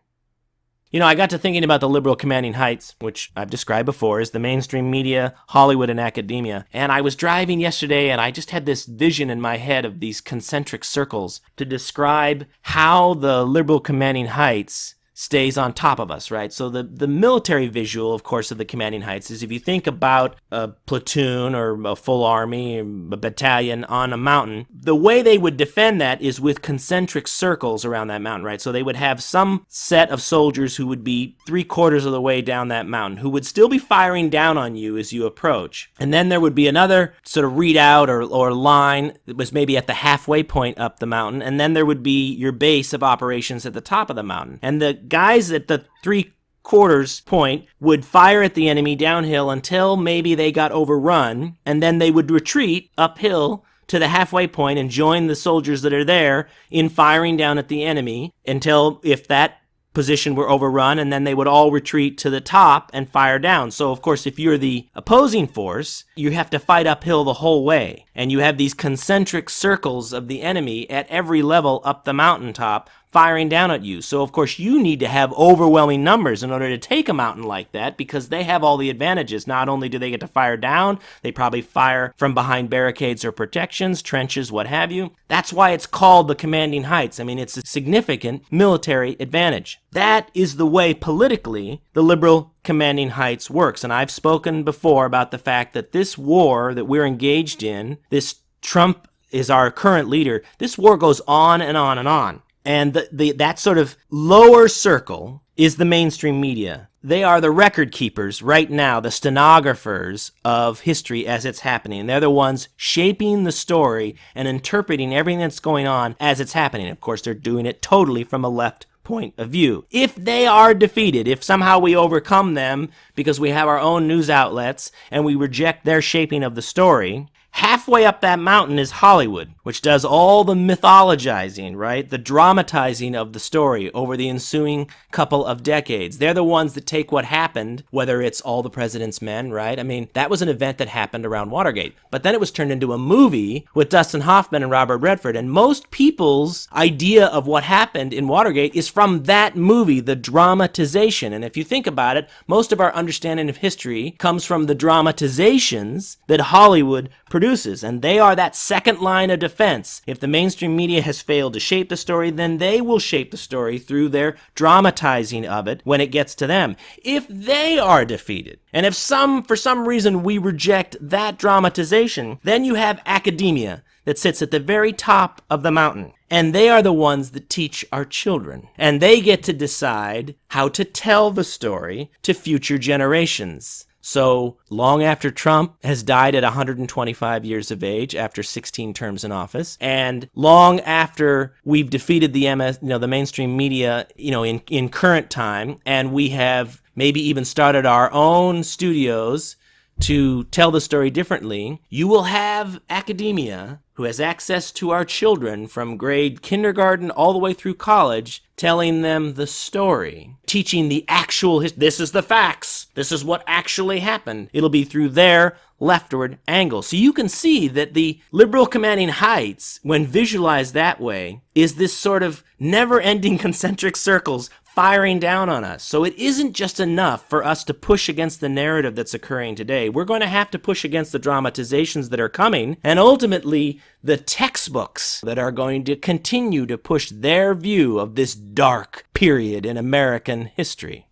You know, I got to thinking about the liberal commanding heights, which I've described before as the mainstream media, Hollywood, and academia. And I was driving yesterday, and I just had this vision in my head of these concentric circles to describe how the liberal commanding heights stays on top of us, right? So the military visual, of course, of the commanding heights is if you think about a platoon or a full army, a battalion on a mountain, the way they would defend that is with concentric circles around that mountain, right? So they would have some set of soldiers who would be 3/4 of the way down that mountain, who would still be firing down on you as you approach. And then there would be another sort of readout or line that was maybe at the halfway point up the mountain, and then there would be your base of operations at the top of the mountain. And the guys at the 3/4 point would fire at the enemy downhill until maybe they got overrun, and then they would retreat uphill to the halfway point and join the soldiers that are there in firing down at the enemy until, if that position were overrun, and then they would all retreat to the top and fire down. So, of course, if you're the opposing force, you have to fight uphill the whole way. And you have these concentric circles of the enemy at every level up the mountaintop firing down at you. So, of course, you need to have overwhelming numbers in order to take a mountain like that, because they have all the advantages. Not only do they get to fire down, they probably fire from behind barricades or protections, trenches, what have you. That's why it's called the commanding heights. I mean, it's a significant military advantage. That is the way politically the liberal commanding heights works. And I've spoken before about the fact that this war that we're engaged in, this Trump is our current leader, this war goes on and on and on. And that sort of lower circle is the mainstream media. They are the record keepers right now, the stenographers of history as it's happening. They're the ones shaping the story and interpreting everything that's going on as it's happening. Of course, they're doing it totally from a left point of view. If they are defeated, if somehow we overcome them because we have our own news outlets and we reject their shaping of the story, halfway up that mountain is Hollywood, which does all the mythologizing, right? The dramatizing of the story over the ensuing couple of decades. They're the ones that take what happened, whether it's All the President's Men, right? I mean, that was an event that happened around Watergate. But then it was turned into a movie with Dustin Hoffman and Robert Redford. And most people's idea of what happened in Watergate is from that movie, the dramatization. And if you think about it, most of our understanding of history comes from the dramatizations that Hollywood produces, and they are that second line of defense. If the mainstream media has failed to shape the story, then they will shape the story through their dramatizing of it when it gets to them. If they are defeated, and if for some reason we reject that dramatization, then you have academia that sits at the very top of the mountain. And they are the ones that teach our children. And they get to decide how to tell the story to future generations. So long after Trump has died at 125 years of age after 16 terms in office, and long after we've defeated the mainstream media, in current time, and we have maybe even started our own studios to tell the story differently, you will have academia who has access to our children from grade kindergarten all the way through college, telling them the story, teaching the actual this is the facts, this is what actually happened. It'll be through their leftward angle. So you can see that the liberal commanding heights, when visualized that way, is this sort of never-ending concentric circles firing down on us. So it isn't just enough for us to push against the narrative that's occurring today. We're going to have to push against the dramatizations that are coming, and ultimately the textbooks that are going to continue to push their view of this dark period in American history.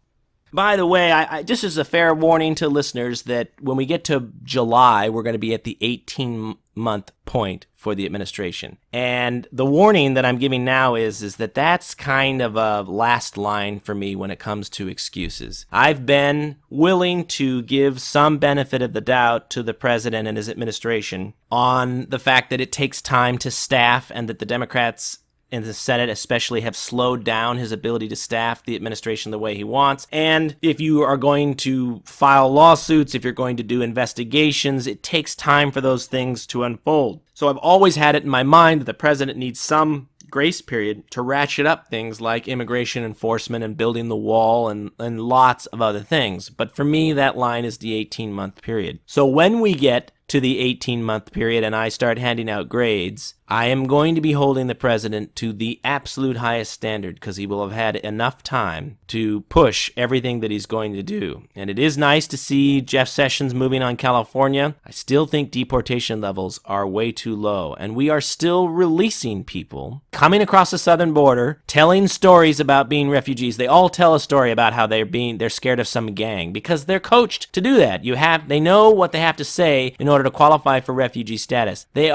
By the way, I just as a fair warning to listeners that when we get to July, we're going to be at the 18-month point for the administration. And the warning that I'm giving now is that that's kind of a last line for me when it comes to excuses. I've been willing to give some benefit of the doubt to the president and his administration on the fact that it takes time to staff and that the Democrats in the Senate especially have slowed down his ability to staff the administration the way he wants. And if you are going to file lawsuits, if you're going to do investigations, it takes time for those things to unfold. So I've always had it in my mind that the president needs some grace period to ratchet up things like immigration enforcement and building the wall and lots of other things. But for me, that line is the 18-month period. So when we get to the 18-month period and I start handing out grades, I am going to be holding the president to the absolute highest standard because he will have had enough time to push everything that he's going to do. And it is nice to see Jeff Sessions moving on California. I still think deportation levels are way too low, and we are still releasing people coming across the southern border, telling stories about being refugees. They all tell a story about how they're scared of some gang because they're coached to do that. They know what they have to say in order to qualify for refugee status. They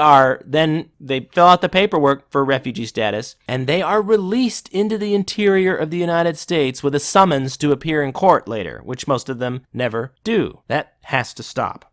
fill out the paperwork for refugee status, and they are released into the interior of the United States with a summons to appear in court later, which most of them never do. That has to stop.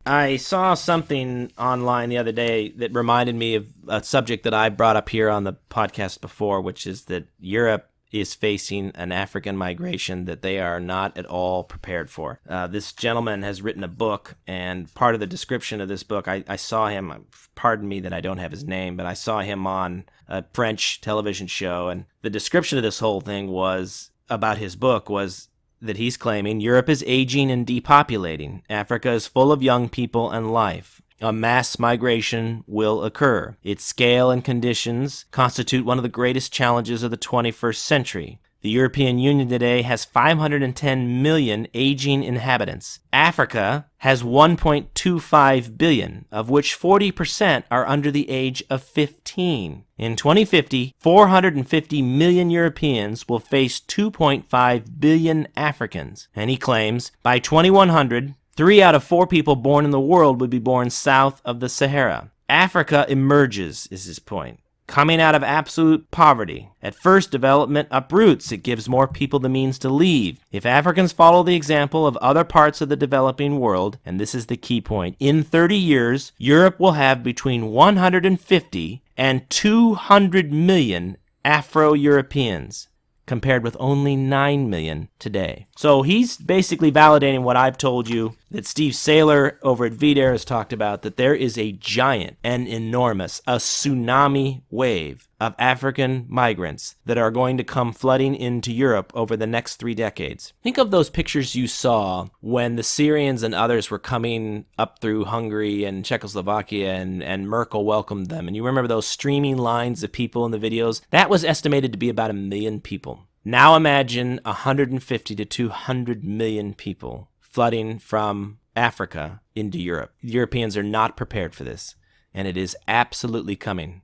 I saw something online the other day that reminded me of a subject that I brought up here on the podcast before, which is that Europe is facing an African migration that they are not at all prepared for. This gentleman has written a book, and part of the description of this book, I saw him, pardon me that I don't have his name, but I saw him on a French television show, and the description of this whole thing was, about his book, was that he's claiming Europe is aging and depopulating. Africa is full of young people and life. A mass migration will occur. Its scale and conditions constitute one of the greatest challenges of the 21st century. The European Union today has 510 million aging inhabitants. Africa has 1.25 billion, of which 40% are under the age of 15. In 2050, 450 million Europeans will face 2.5 billion Africans. And he claims by 2100, 3 out of 4 people born in the world would be born south of the Sahara. Africa emerges, is his point. Coming out of absolute poverty. At first, development uproots. It gives more people the means to leave. If Africans follow the example of other parts of the developing world, and this is the key point, in 30 years, Europe will have between 150 and 200 million Afro-Europeans, compared with only 9 million today. So he's basically validating what I've told you, that Steve Saylor over at VDARE has talked about, that there is a giant and enormous, a tsunami wave of African migrants that are going to come flooding into Europe over the next 3 decades. Think of those pictures you saw when the Syrians and others were coming up through Hungary and Czechoslovakia and Merkel welcomed them. And you remember those streaming lines of people in the videos? That was estimated to be about 1 million people. Now imagine 150 to 200 million people flooding from Africa into Europe. Europeans are not prepared for this, and it is absolutely coming.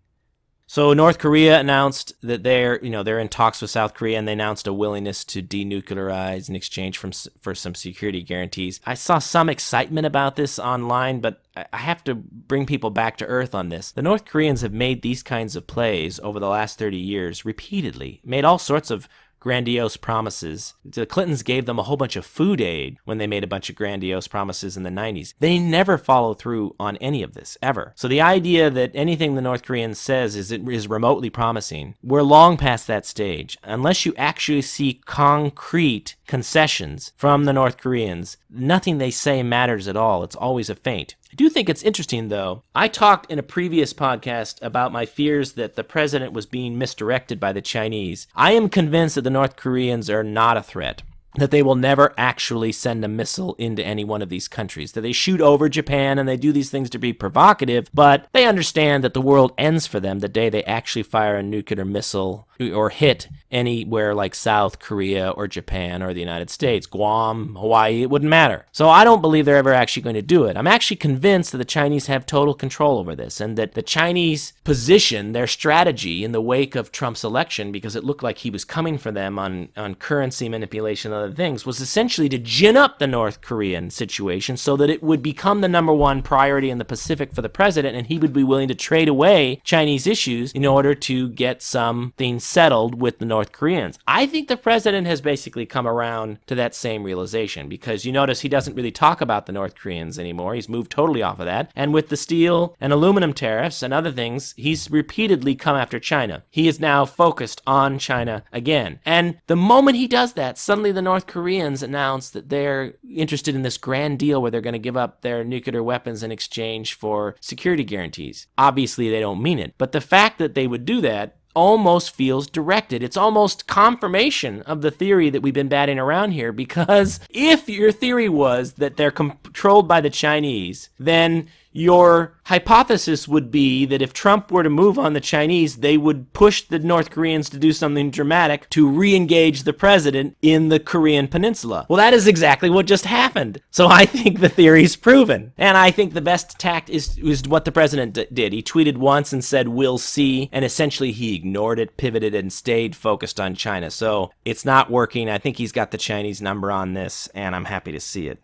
So North Korea announced that they're in talks with South Korea, and they announced a willingness to denuclearize in exchange for some security guarantees. I saw some excitement about this online, but I have to bring people back to earth on this. The North Koreans have made these kinds of plays over the last 30 years repeatedly, made all sorts of grandiose promises. The Clintons gave them a whole bunch of food aid when they made a bunch of grandiose promises in the 90s. They never follow through on any of this, ever. So the idea that anything the North Koreans says is remotely promising, we're long past that stage. Unless you actually see concrete concessions from the North Koreans, nothing they say matters at all. It's always a feint. I do think it's interesting, though. I talked in a previous podcast about my fears that the president was being misdirected by the Chinese. I am convinced that the North Koreans are not a threat, that they will never actually send a missile into any one of these countries, that they shoot over Japan and they do these things to be provocative, but they understand that the world ends for them the day they actually fire a nuclear missile or hit anywhere like South Korea or Japan or the United States, Guam, Hawaii, it wouldn't matter. So I don't believe they're ever actually going to do it. I'm actually convinced that the Chinese have total control over this, and that the Chinese position, their strategy in the wake of Trump's election, because it looked like he was coming for them on currency manipulation and other things, was essentially to gin up the North Korean situation so that it would become the number one priority in the Pacific for the president, and he would be willing to trade away Chinese issues in order to get something settled with the North Koreans. I think the president has basically come around to that same realization, because you notice he doesn't really talk about the North Koreans anymore. He's moved totally off of that. And with the steel and aluminum tariffs and other things, he's repeatedly come after China. He is now focused on China again. And the moment he does that, suddenly the North Koreans announce that they're interested in this grand deal where they're going to give up their nuclear weapons in exchange for security guarantees. Obviously, they don't mean it. But the fact that they would do that almost feels directed. It's almost confirmation of the theory that we've been batting around here, because if your theory was that they're controlled by the Chinese, then your hypothesis would be that if Trump were to move on the Chinese, they would push the North Koreans to do something dramatic to re-engage the president in the Korean peninsula. Well, that is exactly what just happened. So I think the theory's proven. And I think the best tact is what the president did. He tweeted once and said, "We'll see." And essentially he ignored it, pivoted, and stayed focused on China. So it's not working. I think he's got the Chinese number on this, and I'm happy to see it.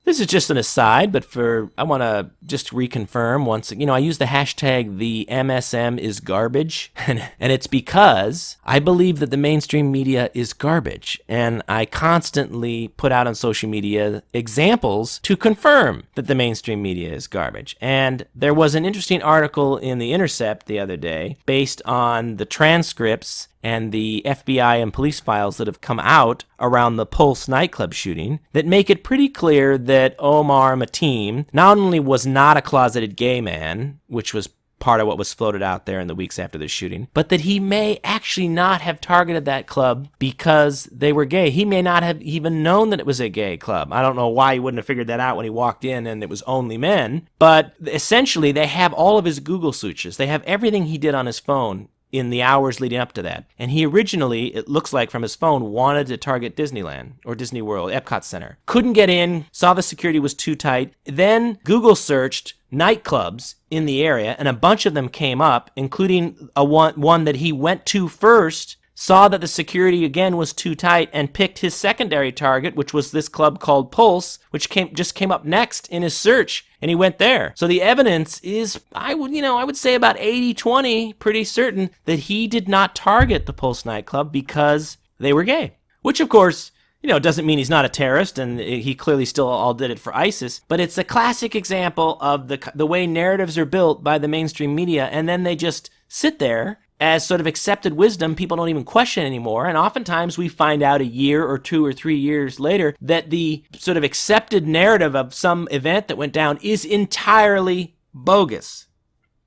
This is just an aside, but I want to just reconfirm once, I use the hashtag the MSM is garbage, and it's because I believe that the mainstream media is garbage, and I constantly put out on social media examples to confirm that the mainstream media is garbage. And there was an interesting article in The Intercept the other day based on the transcripts and the FBI and police files that have come out around the Pulse nightclub shooting that make it pretty clear that Omar Mateen not only was not a closeted gay man, which was part of what was floated out there in the weeks after the shooting, but that he may actually not have targeted that club because they were gay. He may not have even known that it was a gay club. I don't know why he wouldn't have figured that out when he walked in and it was only men, but essentially they have all of his Google searches. They have everything he did on his phone in the hours leading up to that. And he originally, it looks like from his phone, wanted to target Disneyland or Disney World, Epcot Center. Couldn't get in, saw the security was too tight. Then Google searched nightclubs in the area, and a bunch of them came up, including one that he went to first, saw that the security again was too tight, and picked his secondary target, which was this club called Pulse, which just came up next in his search, and he went there. So the evidence is, I would say about 80-20, pretty certain that he did not target the Pulse nightclub because they were gay. Which, of course, doesn't mean he's not a terrorist, and he clearly still all did it for ISIS, but it's a classic example of the way narratives are built by the mainstream media, and then they just sit there as sort of accepted wisdom people don't even question anymore. And oftentimes we find out a year or 2 or 3 years later that the sort of accepted narrative of some event that went down is entirely bogus.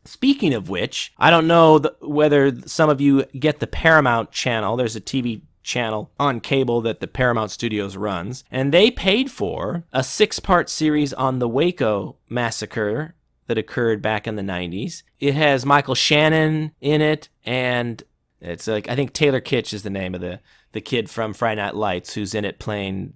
Speaking of which, I don't know whether some of you get the Paramount channel. There's a TV channel on cable that the Paramount Studios runs, and they paid for a 6-part series on the Waco massacre that occurred back in the 90s. It has Michael Shannon in it, and it's like, I think Taylor Kitsch is the name of the kid from Friday Night Lights who's in it playing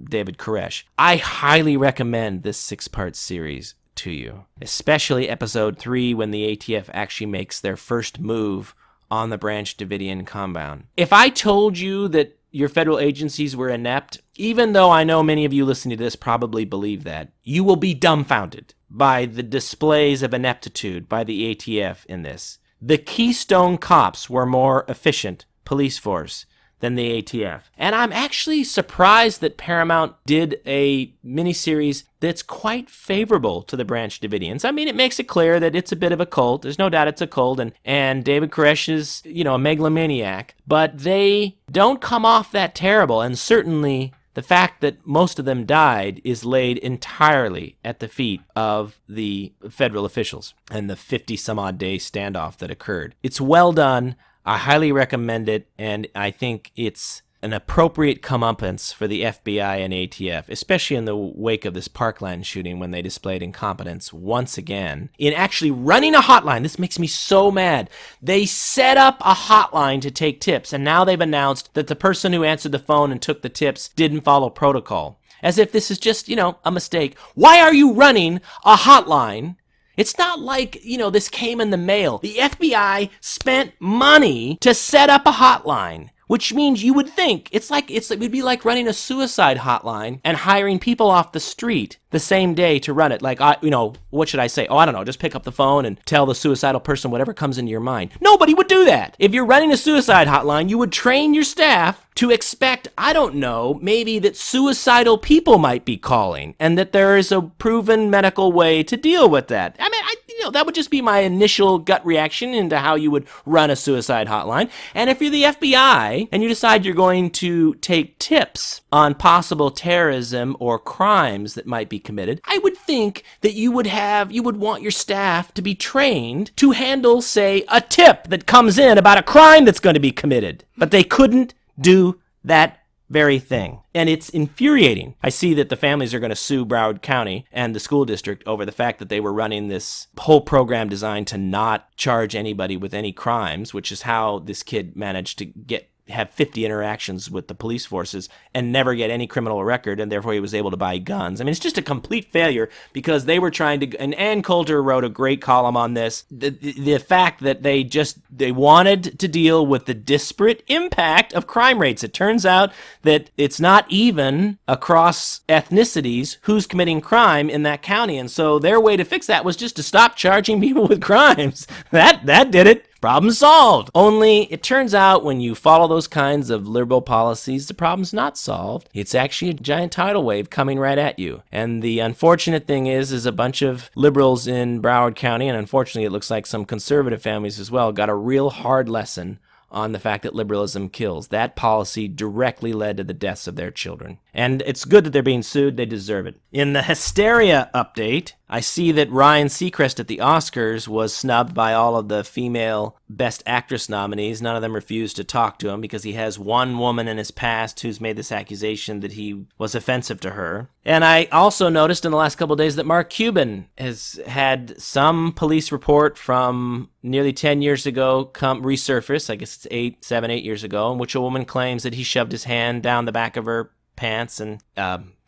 David Koresh. I highly recommend this 6-part series to you, especially episode 3 when the ATF actually makes their first move on the Branch Davidian compound. If I told you that your federal agencies were inept, even though I know many of you listening to this probably believe that, you will be dumbfounded by the displays of ineptitude by the ATF in this. The Keystone Cops were more efficient police force than the ATF. And I'm actually surprised that Paramount did a miniseries that's quite favorable to the Branch Davidians. I mean, it makes it clear that it's a bit of a cult. There's no doubt it's a cult, and David Koresh is, a megalomaniac. But they don't come off that terrible, and certainly the fact that most of them died is laid entirely at the feet of the federal officials and the 50-some-odd day standoff that occurred. It's well done. I highly recommend it, and I think it's an appropriate comeuppance for the FBI and ATF, especially in the wake of this Parkland shooting when they displayed incompetence once again in actually running a hotline. This makes me so mad. They set up a hotline to take tips, and now they've announced that the person who answered the phone and took the tips didn't follow protocol. As if this is just, a mistake. Why are you running a hotline? It's not like, this came in the mail. The FBI spent money to set up a hotline. Which means you would think it would be like running a suicide hotline and hiring people off the street the same day to run it. Like, what should I say? I don't know. Just pick up the phone and tell the suicidal person whatever comes into your mind. Nobody would do that. If you're running a suicide hotline, you would train your staff to expect, maybe that suicidal people might be calling and that there is a proven medical way to deal with that. I mean, that would just be my initial gut reaction into how you would run a suicide hotline. And if you're the FBI and you decide you're going to take tips on possible terrorism or crimes that might be committed, I would think that you would want your staff to be trained to handle, say, a tip that comes in about a crime that's going to be committed. But they couldn't do that very thing. And it's infuriating. I see that the families are going to sue Broward County and the school district over the fact that they were running this whole program designed to not charge anybody with any crimes, which is how this kid managed to have 50 interactions with the police forces and never get any criminal record, and therefore he was able to buy guns. I mean, it's just a complete failure because they were trying to, and Ann Coulter wrote a great column on this, the fact that they wanted to deal with the disparate impact of crime rates. It turns out that it's not even across ethnicities who's committing crime in that county, and so their way to fix that was just to stop charging people with crimes. That did it. Problem solved. Only it turns out when you follow those kinds of liberal policies, the problem's not solved. It's actually a giant tidal wave coming right at you. And the unfortunate thing is a bunch of liberals in Broward County, and unfortunately it looks like some conservative families as well, got a real hard lesson on the fact that liberalism kills. That policy directly led to the deaths of their children. And it's good that they're being sued. They deserve it. In the hysteria update, I see that Ryan Seacrest at the Oscars was snubbed by all of the female Best Actress nominees. None of them refused to talk to him because he has one woman in his past who's made this accusation that he was offensive to her. And I also noticed in the last couple of days that Mark Cuban has had some police report from nearly 10 years ago come resurface. I guess it's 7, 8 years ago, in which a woman claims that he shoved his hand down the back of her pants and,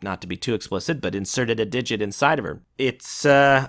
not to be too explicit, but inserted a digit inside of her. It's, I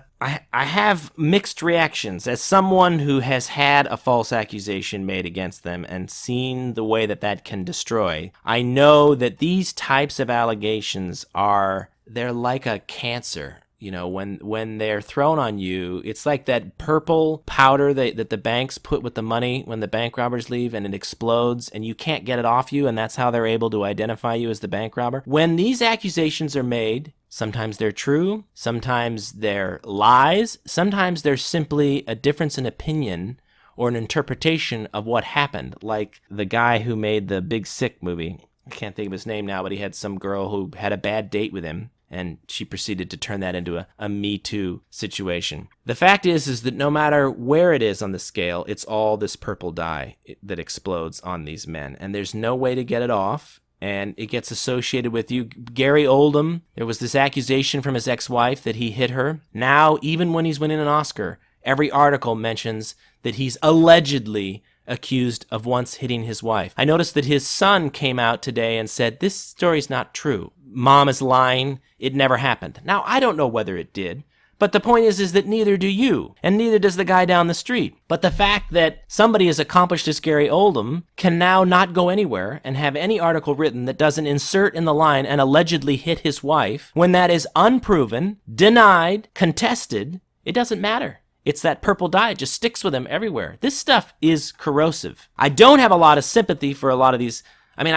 have mixed reactions. As someone who has had a false accusation made against them and seen the way that can destroy, I know that these types of allegations they're like a cancer. When they're thrown on you, it's like that purple powder that the banks put with the money when the bank robbers leave and it explodes and you can't get it off you, and that's how they're able to identify you as the bank robber. When these accusations are made, sometimes they're true, sometimes they're lies, sometimes they're simply a difference in opinion or an interpretation of what happened, like the guy who made the Big Sick movie. I can't think of his name now, but he had some girl who had a bad date with him, and she proceeded to turn that into a Me Too situation. The fact is that no matter where it is on the scale, it's all this purple dye that explodes on these men, and there's no way to get it off, and it gets associated with you. Gary Oldham, there was this accusation from his ex-wife that he hit her. Now, even when he's winning an Oscar, every article mentions that he's allegedly accused of once hitting his wife. I noticed that his son came out today and said, this story's not true. Mom is lying. It never happened. Now, I don't know whether it did, but the point is that neither do you, and neither does the guy down the street. But the fact that somebody as accomplished as Gary Oldham can now not go anywhere and have any article written that doesn't insert in the line and allegedly hit his wife, when that is unproven, denied, contested, it doesn't matter. It's that purple dye. It just sticks with him everywhere. This stuff is corrosive. I don't have a lot of sympathy for a lot of these I mean,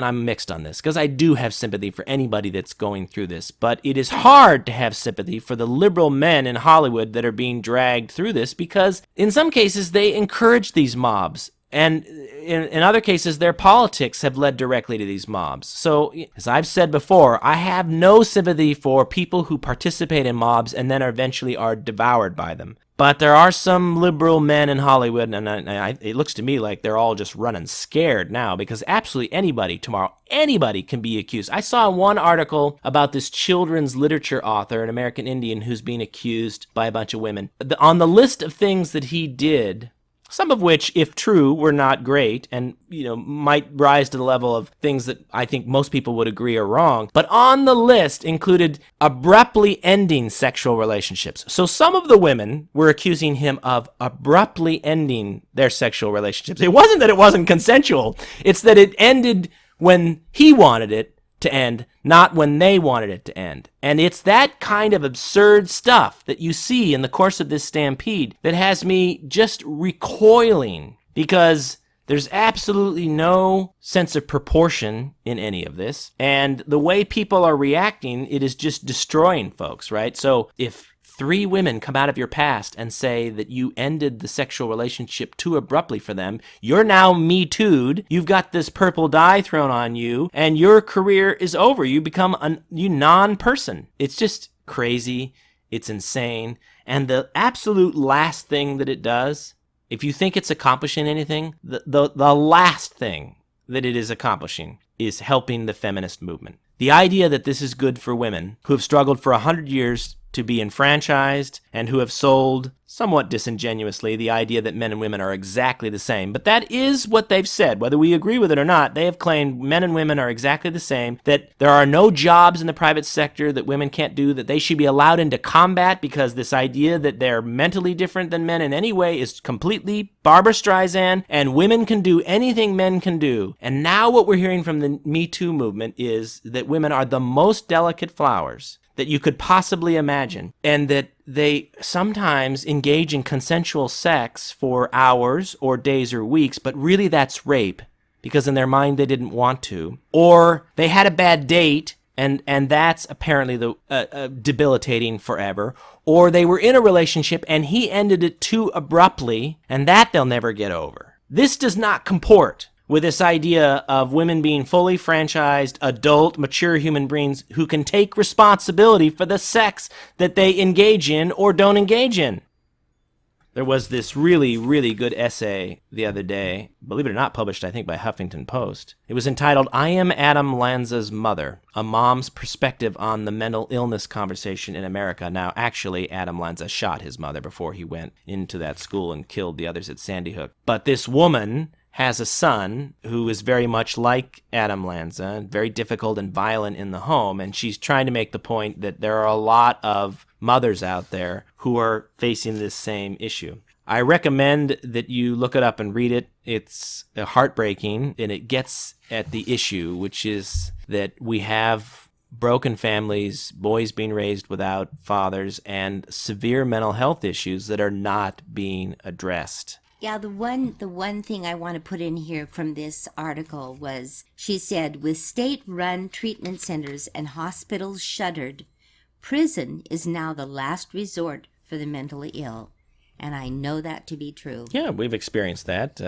I'm mixed on this because I do have sympathy for anybody that's going through this, but it is hard to have sympathy for the liberal men in Hollywood that are being dragged through this because in some cases they encourage these mobs. And in other cases, their politics have led directly to these mobs. So, as I've said before, I have no sympathy for people who participate in mobs and then eventually are devoured by them. But there are some liberal men in Hollywood, and it looks to me like they're all just running scared now because absolutely anybody tomorrow, anybody can be accused. I saw one article about this children's literature author, an American Indian, who's being accused by a bunch of women. On the list of things that he did, some of which, if true, were not great and, might rise to the level of things that I think most people would agree are wrong. But on the list included abruptly ending sexual relationships. So some of the women were accusing him of abruptly ending their sexual relationships. It wasn't that it wasn't consensual. It's that it ended when he wanted it to end, not when they wanted it to end. And it's that kind of absurd stuff that you see in the course of this stampede that has me just recoiling because there's absolutely no sense of proportion in any of this. And the way people are reacting, it is just destroying folks, right? So if 3 women come out of your past and say that you ended the sexual relationship too abruptly for them, you're now Me Too'd, you've got this purple dye thrown on you, and your career is over. You become a non-person. It's just crazy. It's insane. And the absolute last thing that it does, if you think it's accomplishing anything, the last thing that it is accomplishing is helping the feminist movement. The idea that this is good for women who have struggled for 100 years to be enfranchised and who have sold, somewhat disingenuously, the idea that men and women are exactly the same. But that is what they've said. Whether we agree with it or not, they have claimed men and women are exactly the same, that there are no jobs in the private sector that women can't do, that they should be allowed into combat because this idea that they're mentally different than men in any way is completely Barbra Streisand, and women can do anything men can do. And now what we're hearing from the Me Too movement is that women are the most delicate flowers that you could possibly imagine, and that they sometimes engage in consensual sex for hours or days or weeks, but really that's rape, because in their mind they didn't want to. Or they had a bad date, and that's apparently debilitating forever. Or they were in a relationship and he ended it too abruptly, and that they'll never get over. This does not comport with this idea of women being fully franchised, adult, mature human beings who can take responsibility for the sex that they engage in or don't engage in. There was this really, really good essay the other day, believe it or not, published, I think, by Huffington Post. It was entitled, I Am Adam Lanza's Mother, A Mom's Perspective on the Mental Illness Conversation in America. Now, actually, Adam Lanza shot his mother before he went into that school and killed the others at Sandy Hook. But this woman has a son who is very much like Adam Lanza, very difficult and violent in the home, and she's trying to make the point that there are a lot of mothers out there who are facing this same issue. I recommend that you look it up and read it. It's heartbreaking, and it gets at the issue, which is that we have broken families, boys being raised without fathers, and severe mental health issues that are not being addressed. Yeah, the one thing I want to put in here from this article was, she said, with state-run treatment centers and hospitals shuttered, prison is now the last resort for the mentally ill. And I know that to be true. Yeah, we've experienced that.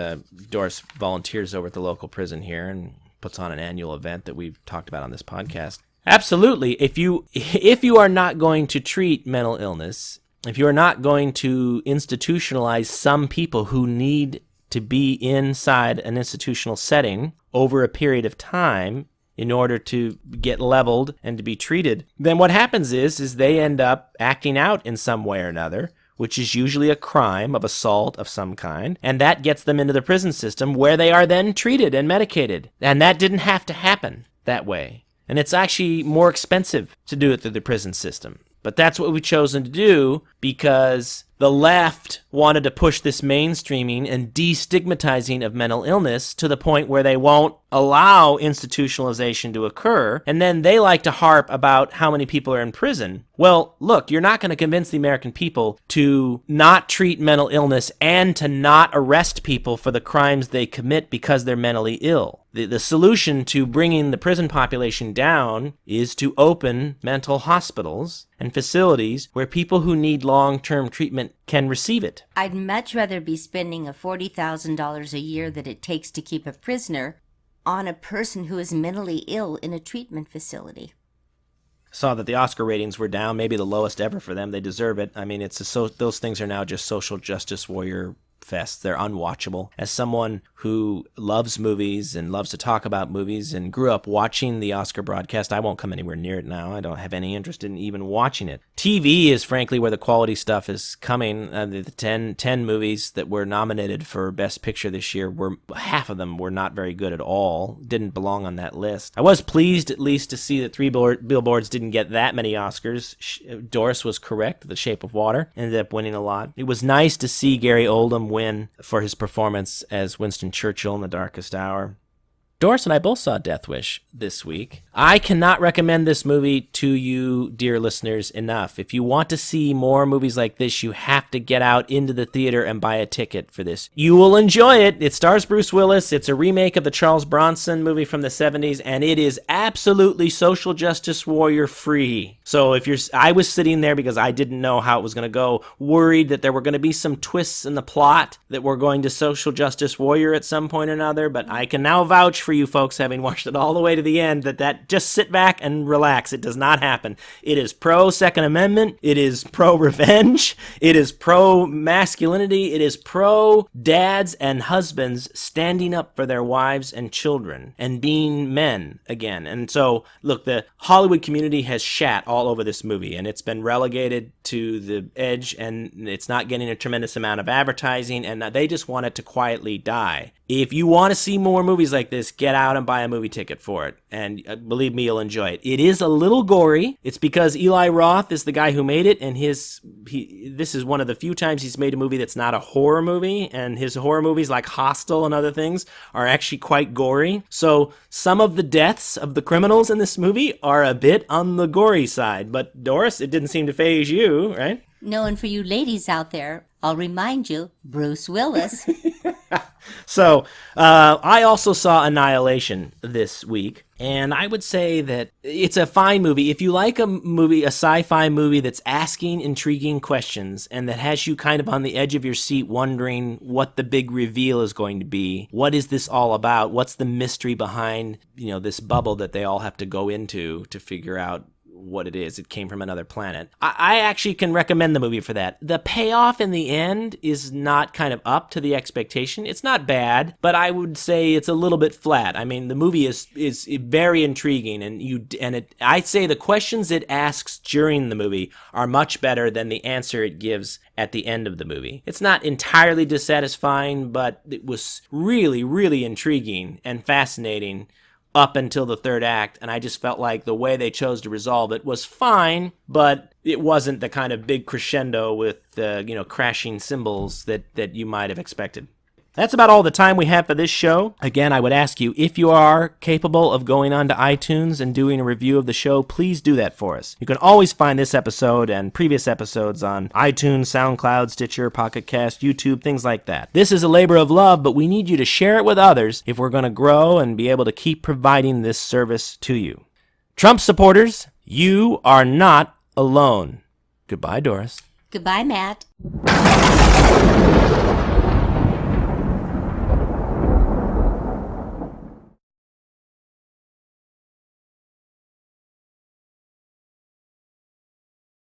Doris volunteers over at the local prison here and puts on an annual event that we've talked about on this podcast. Absolutely. If you are not going to treat mental illness, if you're not going to institutionalize some people who need to be inside an institutional setting over a period of time in order to get leveled and to be treated, then what happens is they end up acting out in some way or another, which is usually a crime of assault of some kind, and that gets them into the prison system where they are then treated and medicated. And that didn't have to happen that way. And it's actually more expensive to do it through the prison system. But that's what we've chosen to do because the left wanted to push this mainstreaming and destigmatizing of mental illness to the point where they won't allow institutionalization to occur, and then they like to harp about how many people are in prison. Well, look, you're not going to convince the American people to not treat mental illness and to not arrest people for the crimes they commit because they're mentally ill. The solution to bringing the prison population down is to open mental hospitals and facilities where people who need long-term treatment can receive it. I'd much rather be spending a $40,000 a year that it takes to keep a prisoner on a person who is mentally ill in a treatment facility. Saw that the Oscar ratings were down, maybe the lowest ever for them. They deserve it. I mean, those things are now just social justice warrior fests. They're unwatchable. As someone who loves movies and loves to talk about movies and grew up watching the Oscar broadcast, I won't come anywhere near it now. I don't have any interest in even watching it. TV is frankly where the quality stuff is coming. The 10 movies that were nominated for Best Picture this year, half of them were not very good at all. Didn't belong on that list. I was pleased at least to see that Three Billboards didn't get that many Oscars. Doris was correct. The Shape of Water ended up winning a lot. It was nice to see Gary Oldman win for his performance as Winston Churchill in The Darkest Hour. Doris and I both saw Death Wish this week. I cannot recommend this movie to you, dear listeners, enough. If you want to see more movies like this, you have to get out into the theater and buy a ticket for this. You will enjoy it. It stars Bruce Willis. It's a remake of the Charles Bronson movie from the 70s, and it is absolutely social justice warrior free. So I was sitting there because I didn't know how it was going to go, worried that there were going to be some twists in the plot that were going to social justice warrior at some point or another, but I can now vouch for you folks, having watched it all the way to the end, that just sit back and relax. It does not happen. It is pro Second Amendment. It is pro revenge. It is pro masculinity. It is pro dads and husbands standing up for their wives and children and being men again. And so, look, the Hollywood community has shat all over this movie, and it's been relegated to the edge, and it's not getting a tremendous amount of advertising, and they just want it to quietly die. If you want to see more movies like this, get out and buy a movie ticket for it. And believe me, you'll enjoy it. It is a little gory. It's because Eli Roth is the guy who made it, and this is one of the few times he's made a movie that's not a horror movie, and his horror movies like Hostel and other things are actually quite gory. So some of the deaths of the criminals in this movie are a bit on the gory side. But Doris, it didn't seem to faze you, right? No, and for you ladies out there, I'll remind you, Bruce Willis. So, I also saw Annihilation this week, and I would say that it's a fine movie. If you like a sci-fi movie that's asking intriguing questions and that has you kind of on the edge of your seat wondering what the big reveal is going to be, what is this all about, what's the mystery behind, this bubble that they all have to go into to figure out what it is. It came from another planet. I actually can recommend the movie for that. The payoff in the end is not kind of up to the expectation. It's not bad, but I would say it's a little bit flat. I mean, the movie is very intriguing, and I'd say the questions it asks during the movie are much better than the answer it gives at the end of the movie. It's not entirely dissatisfying, but it was really, really intriguing and fascinating up until the third act, and I just felt like the way they chose to resolve it was fine, but it wasn't the kind of big crescendo with crashing cymbals that you might have expected. That's about all the time we have for this show. Again, I would ask you, if you are capable of going on to iTunes and doing a review of the show, please do that for us. You can always find this episode and previous episodes on iTunes, SoundCloud, Stitcher, Pocket Cast, YouTube, things like that. This is a labor of love, but we need you to share it with others if we're going to grow and be able to keep providing this service to you. Trump supporters, you are not alone. Goodbye, Doris. Goodbye, Matt.